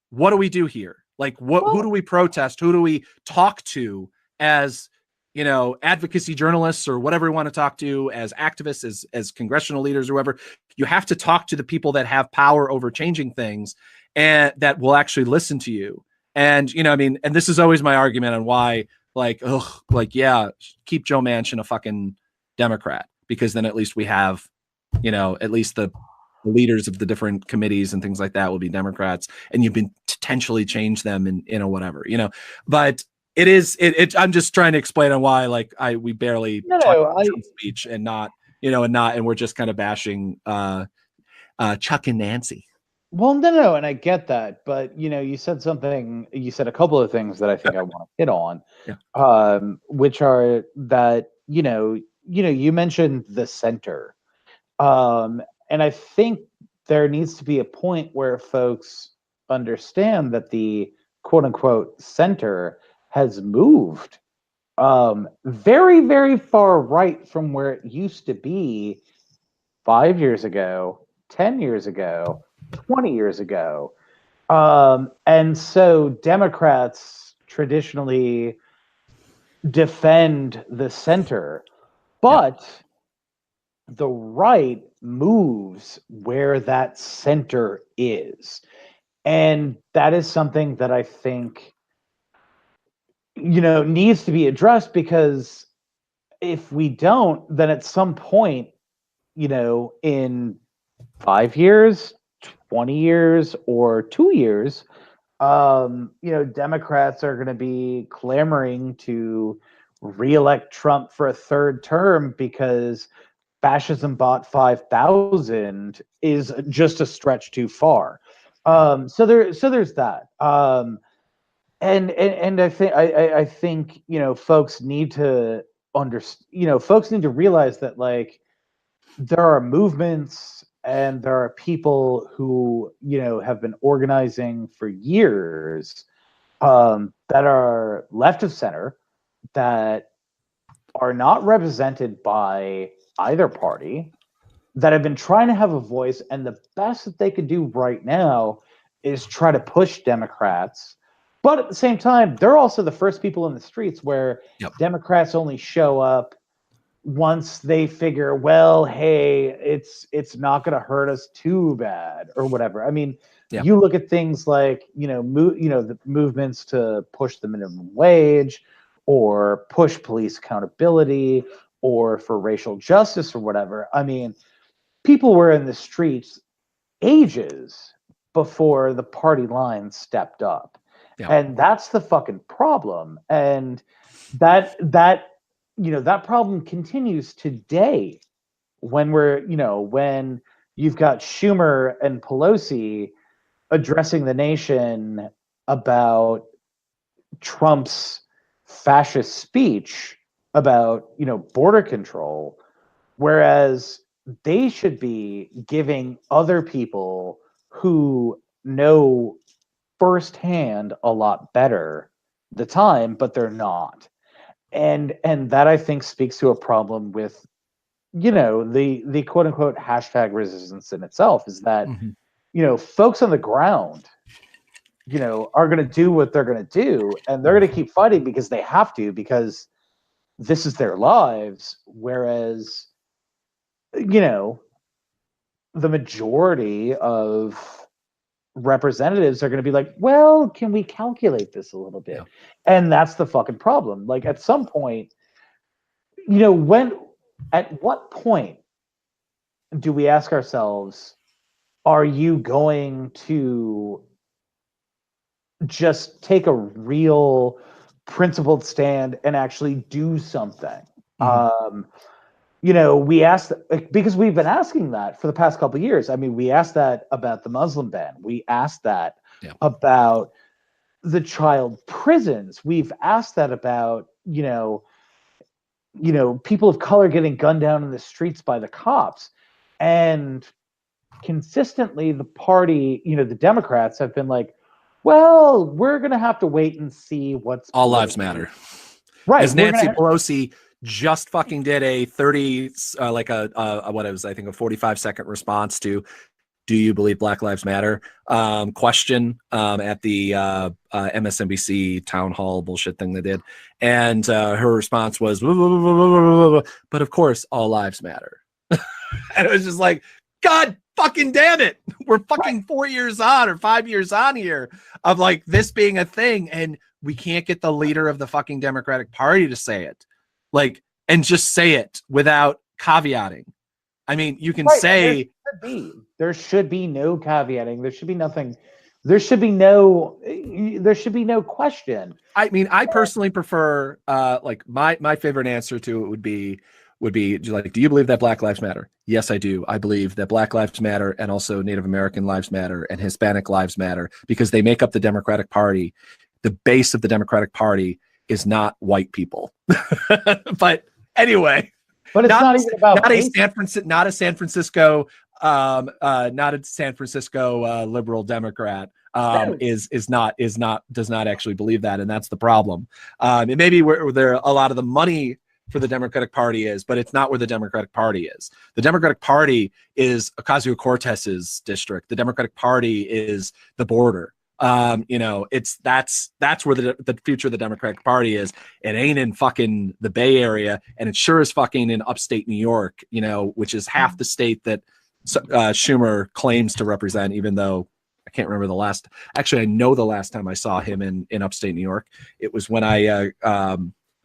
what do we do here? Who do we protest? Who do we talk to as advocacy journalists or whatever we want to talk to, as activists, as congressional leaders or whoever, you have to talk to the people that have power over changing things and that will actually listen to you. And, and this is always my argument on why, keep Joe Manchin a fucking Democrat, because then at least we have, at least the leaders of the different committees and things like that will be Democrats, and you can potentially change them in whatever, but I'm just trying to explain on why, we barely talk about Trump's speech and not, and we're just kind of bashing Chuck and Nancy. Well, no, and I get that, but you said a couple of things that I think I want to hit on, which are that you mentioned the center, and I think there needs to be a point where folks understand that the quote unquote center has moved very, very far right from where it used to be 5 years ago, 10 years ago, 20 years ago. And so Democrats traditionally defend the center, but the right moves where that center is. And that is something that I think needs to be addressed, because if we don't, then at some point, in 5 years, 20 years, or 2 years, Democrats are going to be clamoring to reelect Trump for a third term because fascism bought 5,000 is just a stretch too far. So there's that. And I think folks need to folks need to realize that there are movements and there are people who have been organizing for years that are left of center, that are not represented by either party, that have been trying to have a voice, and the best that they could do right now is try to push Democrats. But at the same time, they're also the first people in the streets where Democrats only show up once they figure, well, hey, it's not going to hurt us too bad or whatever. I mean, you look at things like, the movements to push the minimum wage or push police accountability or for racial justice or whatever. I mean, people were in the streets ages before the party line stepped up. And that's the fucking problem. And that problem continues today when when you've got Schumer and Pelosi addressing the nation about Trump's fascist speech about, border control, whereas they should be giving other people who know firsthand a lot better the time, but they're not. And that I think speaks to a problem with, the quote unquote hashtag resistance in itself, is that, folks on the ground, are going to do what they're going to do, and they're going to keep fighting because they have to, because this is their lives. Whereas, the majority of representatives are going to be like, well, can we calculate this a little bit? And that's the fucking problem. At some point, at what point do we ask ourselves, are you going to just take a real principled stand and actually do something? We asked, because we've been asking that for the past couple of years. I mean, we asked that about the Muslim ban. We asked that about the child prisons. We've asked that about, people of color getting gunned down in the streets by the cops. And consistently, the party, the Democrats have been like, well, we're going to have to wait and see what's all lives matter. Right. As Nancy Pelosi just fucking did a 30, what it was, I think a 45-second response to do you believe Black Lives Matter question at the MSNBC town hall bullshit thing they did. And her response was, but of course, all lives matter. And it was just like, God fucking damn it. We're fucking 4 years on or 5 years on here of like this being a thing. And we can't get the leader of the fucking Democratic Party to say it. Like, and just say it without caveating. I mean, you can say there should be no caveating. There should be nothing. There should be no question. I mean, I personally prefer like my favorite answer to it would be like, do you believe that Black Lives Matter? Yes, I do. I believe that Black Lives Matter and also Native American lives matter and Hispanic lives matter because they make up the Democratic Party. The base of the Democratic Party is not white people. But anyway, but it's not even about not a San Francisco liberal Democrat does not actually believe that, and that's the problem. It may be where there a lot of the money for the Democratic Party is, but it's not where the Democratic Party is. The Democratic Party is Ocasio-Cortez's district. The Democratic Party is the border. It's that's where the future of the Democratic Party is. It ain't in fucking the Bay Area, and it sure is fucking in upstate New York, which is half the state that Schumer claims to represent, even though I can't remember the last. Actually, I know the last time I saw him in upstate New York. It was when I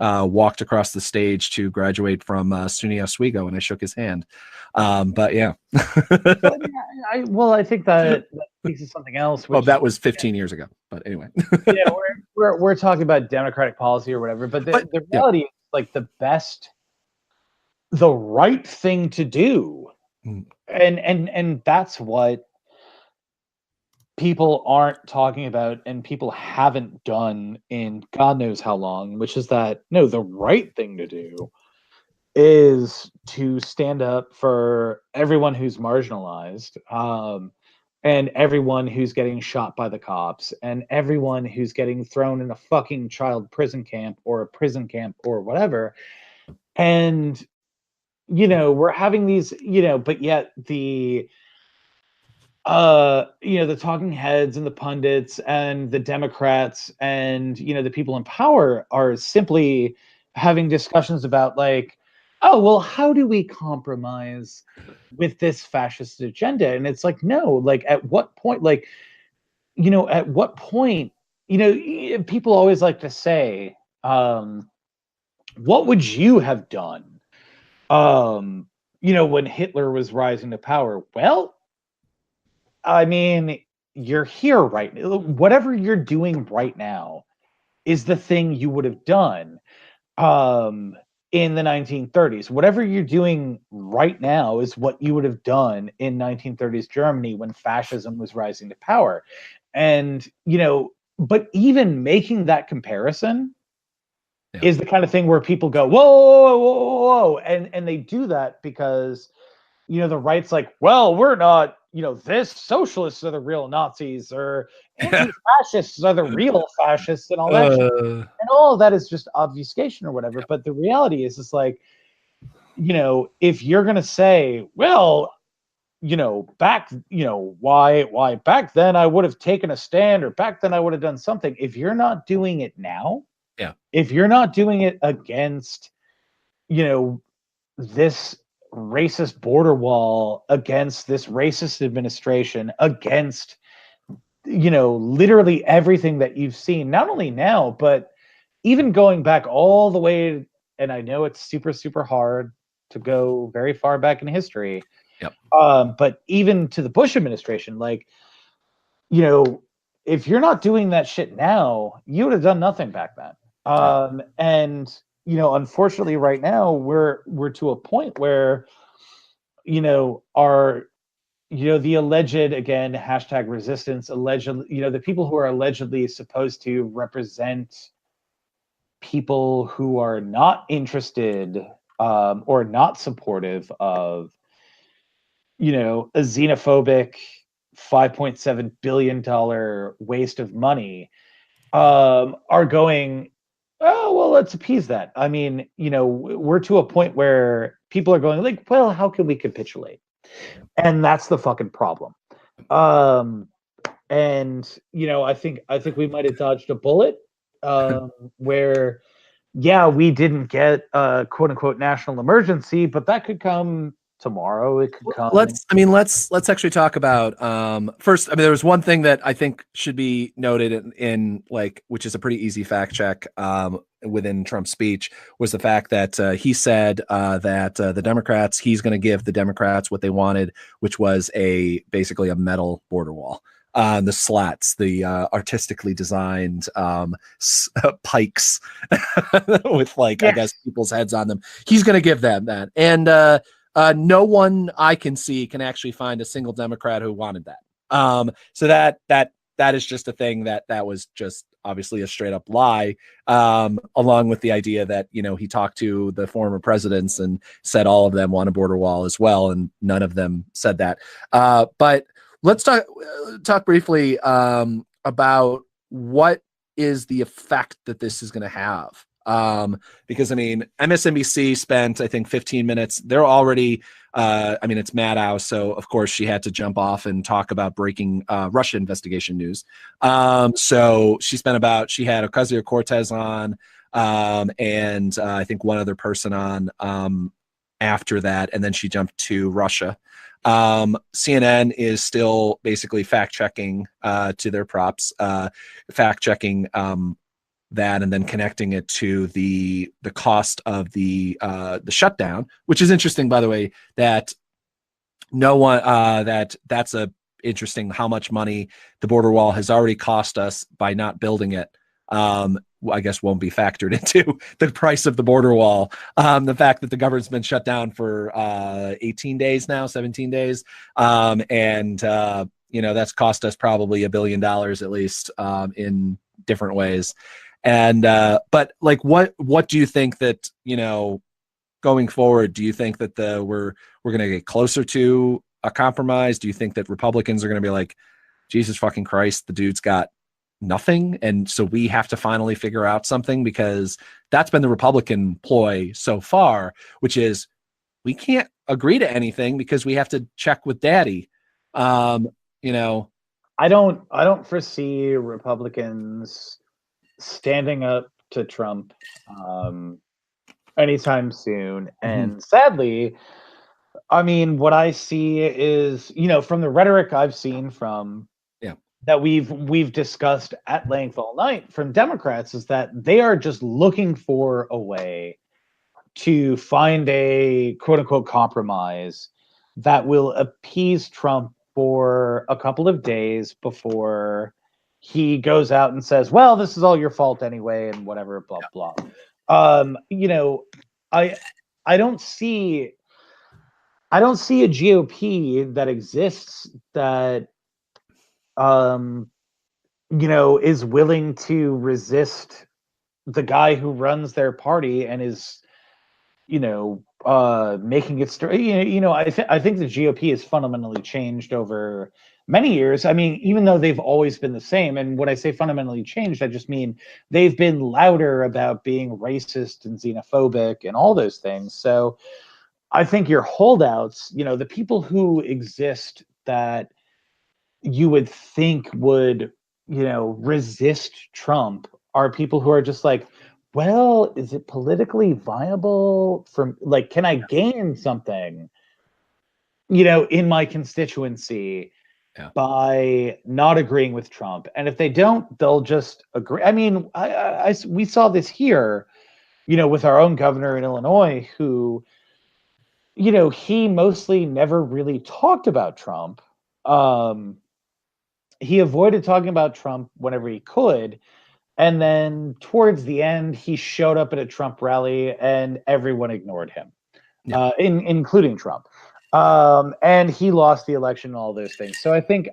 walked across the stage to graduate from SUNY Oswego, and I shook his hand. But yeah. I think that speaks to something else. Well, that was 15 years ago. But anyway. Yeah, we're talking about Democratic policy or whatever, but the reality is like the right thing to do. And that's what people aren't talking about and people haven't done in God knows how long, which is that no, the right thing to do is to stand up for everyone who's marginalized, and everyone who's getting shot by the cops, and everyone who's getting thrown in a fucking child prison camp or a prison camp or whatever. And we're having these, but yet the the talking heads and the pundits and the Democrats and the people in power are simply having discussions about like, oh well, how do we compromise with this fascist agenda? And it's like, no, like at what point, at what point, people always like to say, what would you have done when Hitler was rising to power? Well, I mean, you're here right now. Whatever you're doing right now is the thing you would have done in the 1930s. Whatever you're doing right now is what you would have done in 1930s Germany when fascism was rising to power. And, but even making that comparison is the kind of thing where people go, whoa, whoa, whoa, whoa, whoa. And they do that because, the right's like, well, we're not, this socialists are the real Nazis or anti-fascists are the real fascists and all that shit. And all of that is just obfuscation or whatever. But the reality is, it's like, if you're going to say, well, back, why back then I would have taken a stand or back then I would have done something. If you're not doing it now, if you're not doing it against, this racist border wall, against this racist administration, against literally everything that you've seen, not only now but even going back all the way, and I know it's super super hard to go very far back in history, but even to the Bush administration, like if you're not doing that shit now, you would have done nothing back then. And unfortunately right now we're to a point where our the alleged, again, hashtag resistance, allegedly, the people who are allegedly supposed to represent people who are not interested or not supportive of a xenophobic $5.7 billion waste of money are going, oh, well, let's appease that. I mean, we're to a point where people are going like, well, how can we capitulate? And that's the fucking problem. And I think we might have dodged a bullet, where we didn't get a quote unquote national emergency, but that could come tomorrow. It could come. Let's actually talk about first. I mean, there was one thing that I think should be noted in like, which is a pretty easy fact check within Trump's speech, was the fact that he said that the Democrats, he's going to give the Democrats what they wanted, which was basically a metal border wall. The slats, the artistically designed pikes with like, I guess, people's heads on them. He's going to give them that. And no one I can see can actually find a single Democrat who wanted that. So that is just a thing that was just obviously a straight up lie, along with the idea that, he talked to the former presidents and said all of them want a border wall as well, and none of them said that. But let's talk briefly about what is the effect that this is going to have. Because I mean, MSNBC spent, I think, 15 minutes. They're already, it's Maddow, so of course she had to jump off and talk about breaking Russia investigation news. So she had Ocasio-Cortez on, and I think one other person on after that, and then she jumped to Russia. CNN is still basically fact checking to their props, fact checking that, and then connecting it to the cost of the shutdown, which is interesting, by the way, that no one that's a interesting how much money the border wall has already cost us by not building it. I guess won't be factored into the price of the border wall. The fact that the government's been shut down for 18 days now, 17 days. And that's cost us probably $1 billion at least in different ways. And but like, what do you think that, going forward, do you think that we're going to get closer to a compromise? Do you think that Republicans are going to be like, Jesus fucking Christ, the dude's got nothing, and so we have to finally figure out something? Because that's been the Republican ploy so far, which is we can't agree to anything because we have to check with daddy. I don't foresee Republicans standing up to Trump anytime soon. And sadly, I mean, what I see is, from the rhetoric I've seen from that we've discussed at length all night from Democrats, is that they are just looking for a way to find a quote unquote compromise that will appease Trump for a couple of days before he goes out and says, well, this is all your fault anyway, and whatever, blah, blah. I don't see a GOP that exists that is willing to resist the guy who runs their party and is, making it I think the GOP has fundamentally changed over many years. I mean, even though they've always been the same, and when I say fundamentally changed, I just mean they've been louder about being racist and xenophobic and all those things. So I think your holdouts, the people who exist that you would think would, resist Trump, are people who are just like, well, is it politically viable from, like, can I gain something, in my constituency by not agreeing with Trump? And if they don't, they'll just agree. I mean, we saw this here, with our own governor in Illinois, who, he mostly never really talked about Trump. He avoided talking about Trump whenever he could. And then towards the end, he showed up at a Trump rally and everyone ignored him, including Trump. And he lost the election and all those things. So I think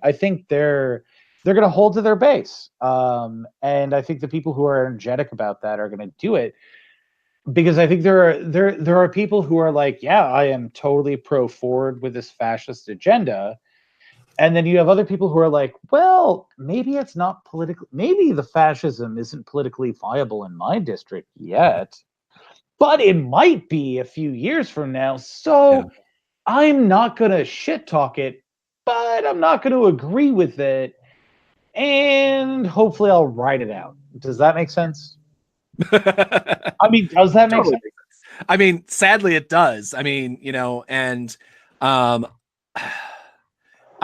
they're going to hold to their base. And I think the people who are energetic about that are going to do it, because I think there are people who are like, yeah, I am totally pro forward with this fascist agenda. And then you have other people who are like, well, maybe it's not political. Maybe the fascism isn't politically viable in my district yet, but it might be a few years from now. So I'm not going to shit talk it but I'm not going to agree with it, and hopefully I'll write it out. Does that make sense? I mean, does that make sense? I mean, sadly, it does. I mean, and I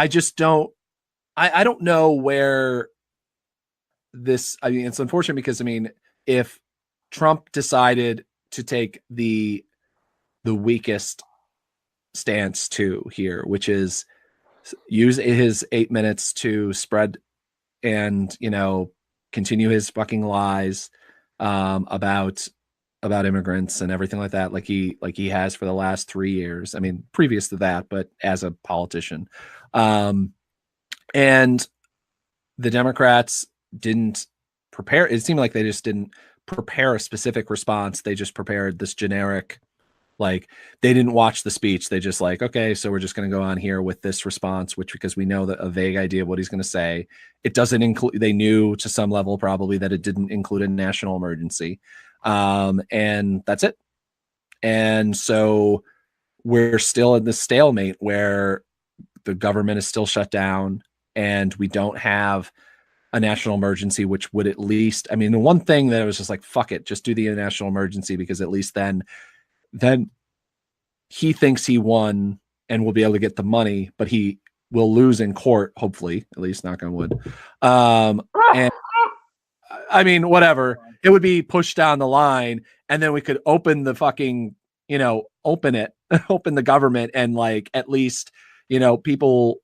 just don't. I don't know where this. I mean, it's unfortunate because if Trump decided to take the weakest stance to here, which is use his 8 minutes to spread and continue his fucking lies about immigrants and everything like that, like he has for the last 3 years. I mean, previous to that, but as a politician. And the Democrats didn't prepare. It seemed like they just didn't prepare a specific response. They just prepared this generic, like they didn't watch the speech. They just like, okay, so we're just going to go on here with this response, which because we know that a vague idea of what he's going to say. It doesn't include, they knew to some level probably that it didn't include a national emergency. And that's it. And so we're still in this stalemate where the government is still shut down and we don't have a national emergency, which would at least, I mean, the one thing that was just like, fuck it, just do the national emergency, because at least then he thinks he won and will be able to get the money, but he will lose in court, hopefully, at least knock on wood. And I mean, whatever, it would be pushed down the line and then we could open the fucking, open the government and like, at least, people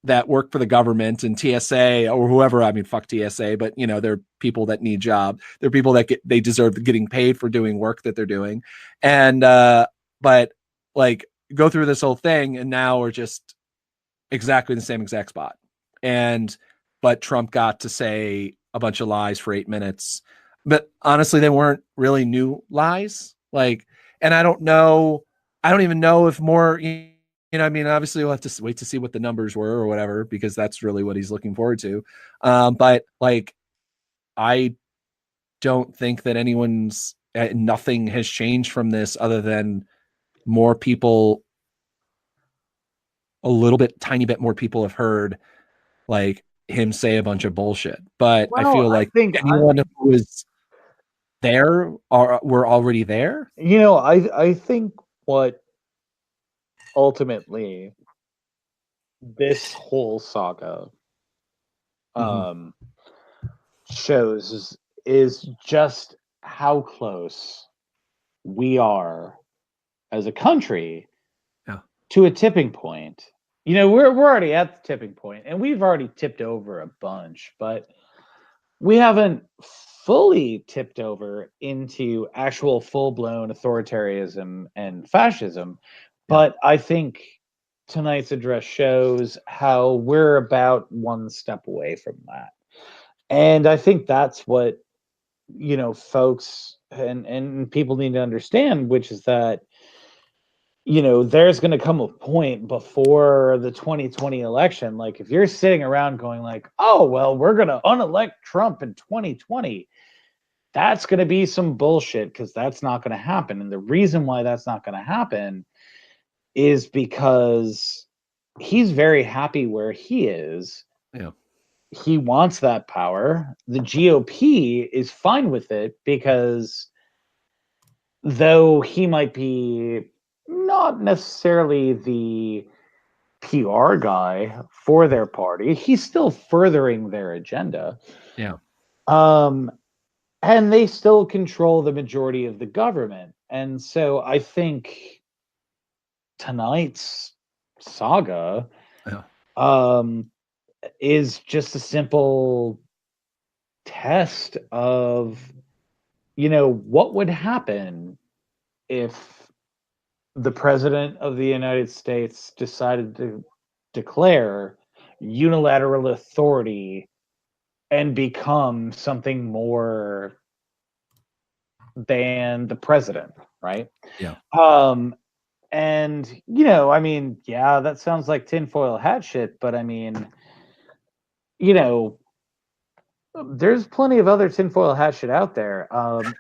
that work for the government and TSA or whoever, I mean, fuck TSA, but they're people that need jobs. They're people that they deserve getting paid for doing work that they're doing. And, but like go through this whole thing and now we're just exactly in the same exact spot. But Trump got to say a bunch of lies for 8 minutes, but honestly, they weren't really new lies. Like, and I don't even know if more, I mean, obviously we'll have to wait to see what the numbers were or whatever, because that's really what he's looking forward to. But like, I don't think that nothing has changed from this other than more people, tiny bit more people have heard like him say a bunch of bullshit. But I feel like anyone who was there were already there. I think what ultimately this whole saga shows is just how close we are as a country to a tipping point. We're already at the tipping point and we've already tipped over a bunch, but we haven't fully tipped over into actual full-blown authoritarianism and fascism. But I think tonight's address shows how we're about one step away from that. And I think that's what, folks and people need to understand, which is that, there's going to come a point before the 2020 election. Like if you're sitting around going like, oh, well, we're going to unelect Trump in 2020. That's going to be some bullshit, because that's not going to happen. And the reason why that's not going to happen is because he's very happy where he is. Yeah. He wants that power. The GOP is fine with it because though he might be not necessarily the PR guy for their party, he's still furthering their agenda. Yeah. And they still control the majority of the government. And so I think tonight's saga is just a simple test of, what would happen if the president of the United States decided to declare unilateral authority and become something more than the president, right? Yeah. And I mean, yeah, that sounds like tinfoil hat shit, but I mean, there's plenty of other tinfoil hat shit out there.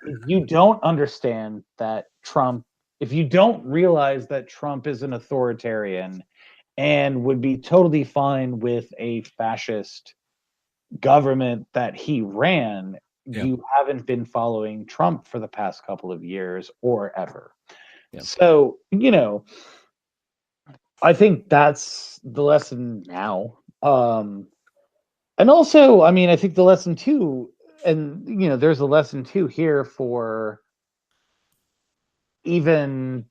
If you don't understand that Trump, if you don't realize that Trump is an authoritarian and would be totally fine with a fascist government that he ran. Yeah. You haven't been following Trump for the past couple of years or ever. Yeah. So, I think that's the lesson now. And also, I mean, I think the lesson too, and there's a lesson too here for even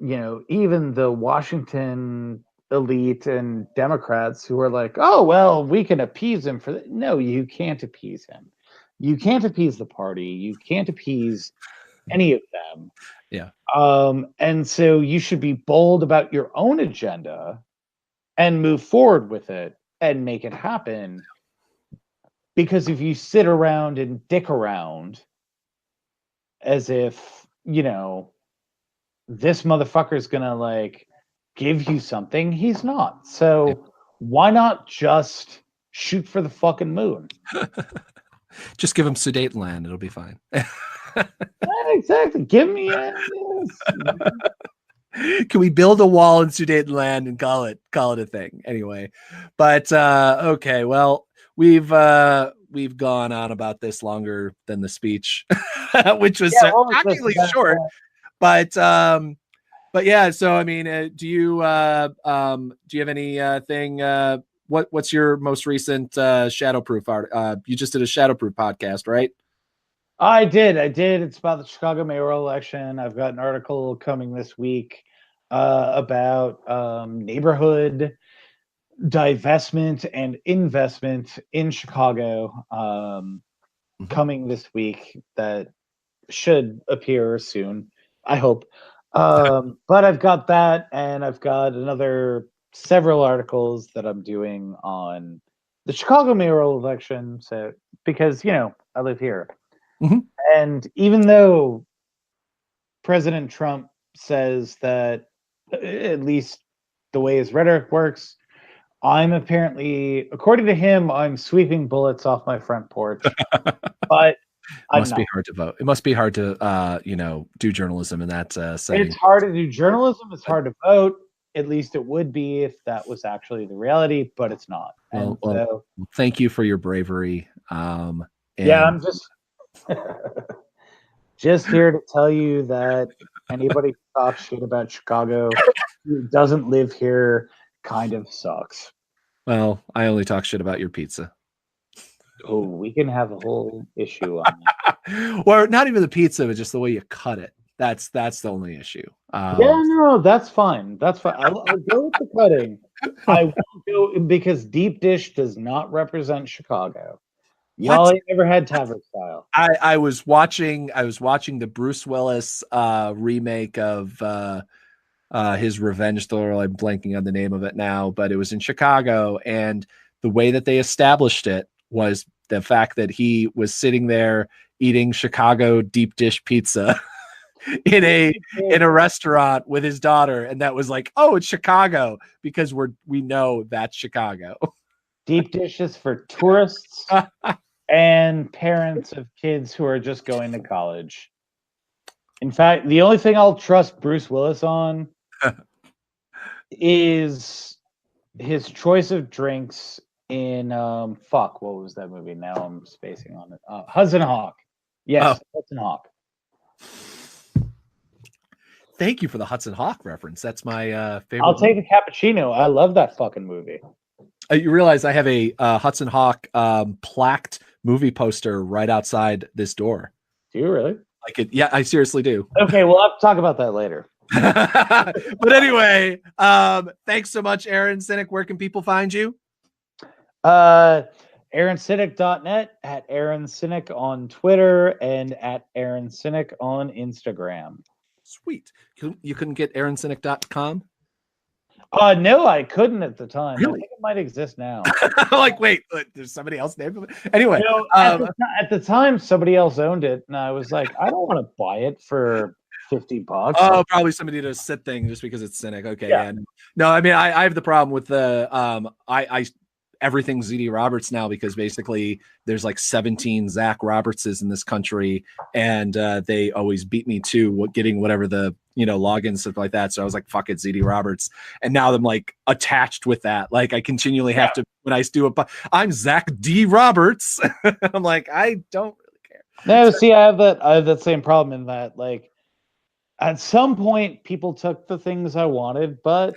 even the Washington elite and Democrats who are like, oh well, we can appease him for that. No, you can't appease him. You can't appease the party. You can't appease any of them. Yeah. And so you should be bold about your own agenda and move forward with it and make it happen. Because if you sit around and dick around as if, this motherfucker's gonna like give you something, he's not. So why not just shoot for the fucking moon? Just give him Sudetenland. It'll be fine. Exactly. Give me Can we build a wall in Sudetenland and call it a thing anyway? But okay, well, we've gone on about this longer than the speech, which was shockingly short. But yeah, so I mean, do you have anything? What's your most recent Shadowproof art? You just did a Shadowproof podcast, right? I did. It's about the Chicago mayoral election. I've got an article coming this week about neighborhood divestment and investment in Chicago coming this week that should appear soon, I hope. But I've got that, and I've got another several articles that I'm doing on the Chicago mayoral election. So because I live here. Mm-hmm. And even though President Trump says that, at least the way his rhetoric works, I'm apparently, according to him, I'm sweeping bullets off my front porch. But it must be hard to vote. It must be hard to, do journalism in that setting. It's hard to do journalism. It's hard to vote. At least it would be if that was actually the reality, but it's not. Well, thank you for your bravery. Yeah, I'm just here to tell you that anybody who talks shit about Chicago who doesn't live here kind of sucks. Well, I only talk shit about your pizza. Oh, we can have a whole issue on that. Or not even the pizza, but just the way you cut it. That's the only issue. Yeah, no, that's fine. That's fine. I'll go with the cutting. I won't go because deep dish does not represent Chicago. Y'all ain't never had tavern style. I was watching the Bruce Willis remake of his revenge thriller. I'm blanking on the name of it now, but it was in Chicago, and the way that they established it was the fact that he was sitting there eating Chicago deep dish pizza in a restaurant with his daughter, and that was like, oh, it's Chicago, because we know that's Chicago. Deep dishes for tourists and parents of kids who are just going to college. In fact, the only thing I'll trust Bruce Willis on is his choice of drinks in what was that movie? Now I'm spacing on it. Hudson Hawk. Yes, Hudson Hawk. Thank you for the Hudson Hawk reference. That's my favorite. I'll take a cappuccino. I love that fucking movie. You realize I have a Hudson Hawk plaqued movie poster right outside this door. Do you really? Like it? Yeah, I seriously do. Okay, we'll have to talk about that later. But anyway, thanks so much, Aaron Cynic. Where can people find you? AaronCynic.net, at Aaron Cynic on Twitter, and at Aaron Cynic on Instagram. Sweet. You couldn't get AaronCynic.com? No, I couldn't at the time. Really? I think it might exist now. Like, wait, there's somebody else named it? Anyway. At the time, somebody else owned it, and I was like, I don't want to buy it for $50. Oh, probably somebody did a sit thing just because it's Cynic. Okay. Yeah. And no, I mean, I have the problem with the I everything's ZD Roberts now, because basically there's like 17 Zach Robertses in this country, and they always beat me to getting whatever the login, stuff like that. So I was like, fuck it, ZD Roberts. And now I'm like attached with that. Like I continually have to, when I do I'm Zach D Roberts. I'm like, I don't really care. No, see, I have that same problem in that, like, at some point people took the things I wanted, but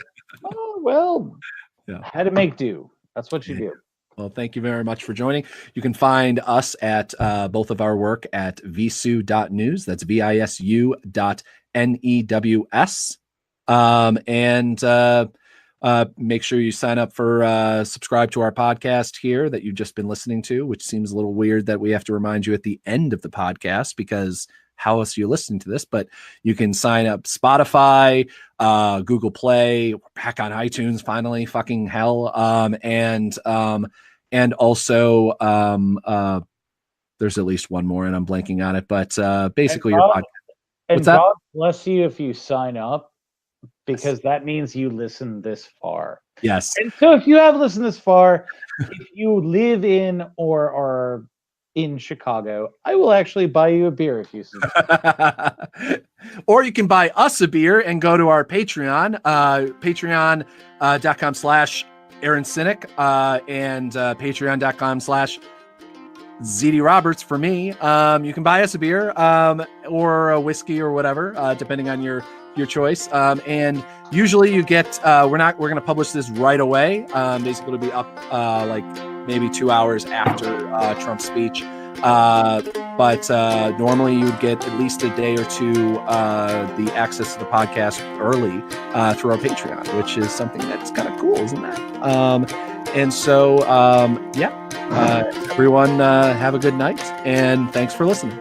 had to make do. That's what you do. Well, thank you very much for joining. You can find us at both of our work at Visu.News. That's VISU.NEWS. And make sure you sign up for subscribe to our podcast here that you've just been listening to, which seems a little weird that we have to remind you at the end of the podcast, because how else are you listening to this? But you can sign up Spotify, Google Play, we're back on iTunes finally, fucking hell. And also there's at least one more and I'm blanking on it, but basically your podcast. And God bless you if you sign up, because that means you listen this far. Yes. And so if you have listened this far, if you live in or are in Chicago, I will actually buy you a beer if you subscribe. Or you can buy us a beer and go to our Patreon, patreon.com/Aaron Cynic, and patreon.com/ZD Roberts for me. You can buy us a beer or a whiskey or whatever, depending on your choice. And usually you get, we're going to publish this right away. Basically it'll be up like maybe 2 hours after Trump's speech. But normally you'd get at least a day or two the access to the podcast early through our Patreon, which is something that's kind of cool, isn't that? And so, everyone have a good night, and thanks for listening.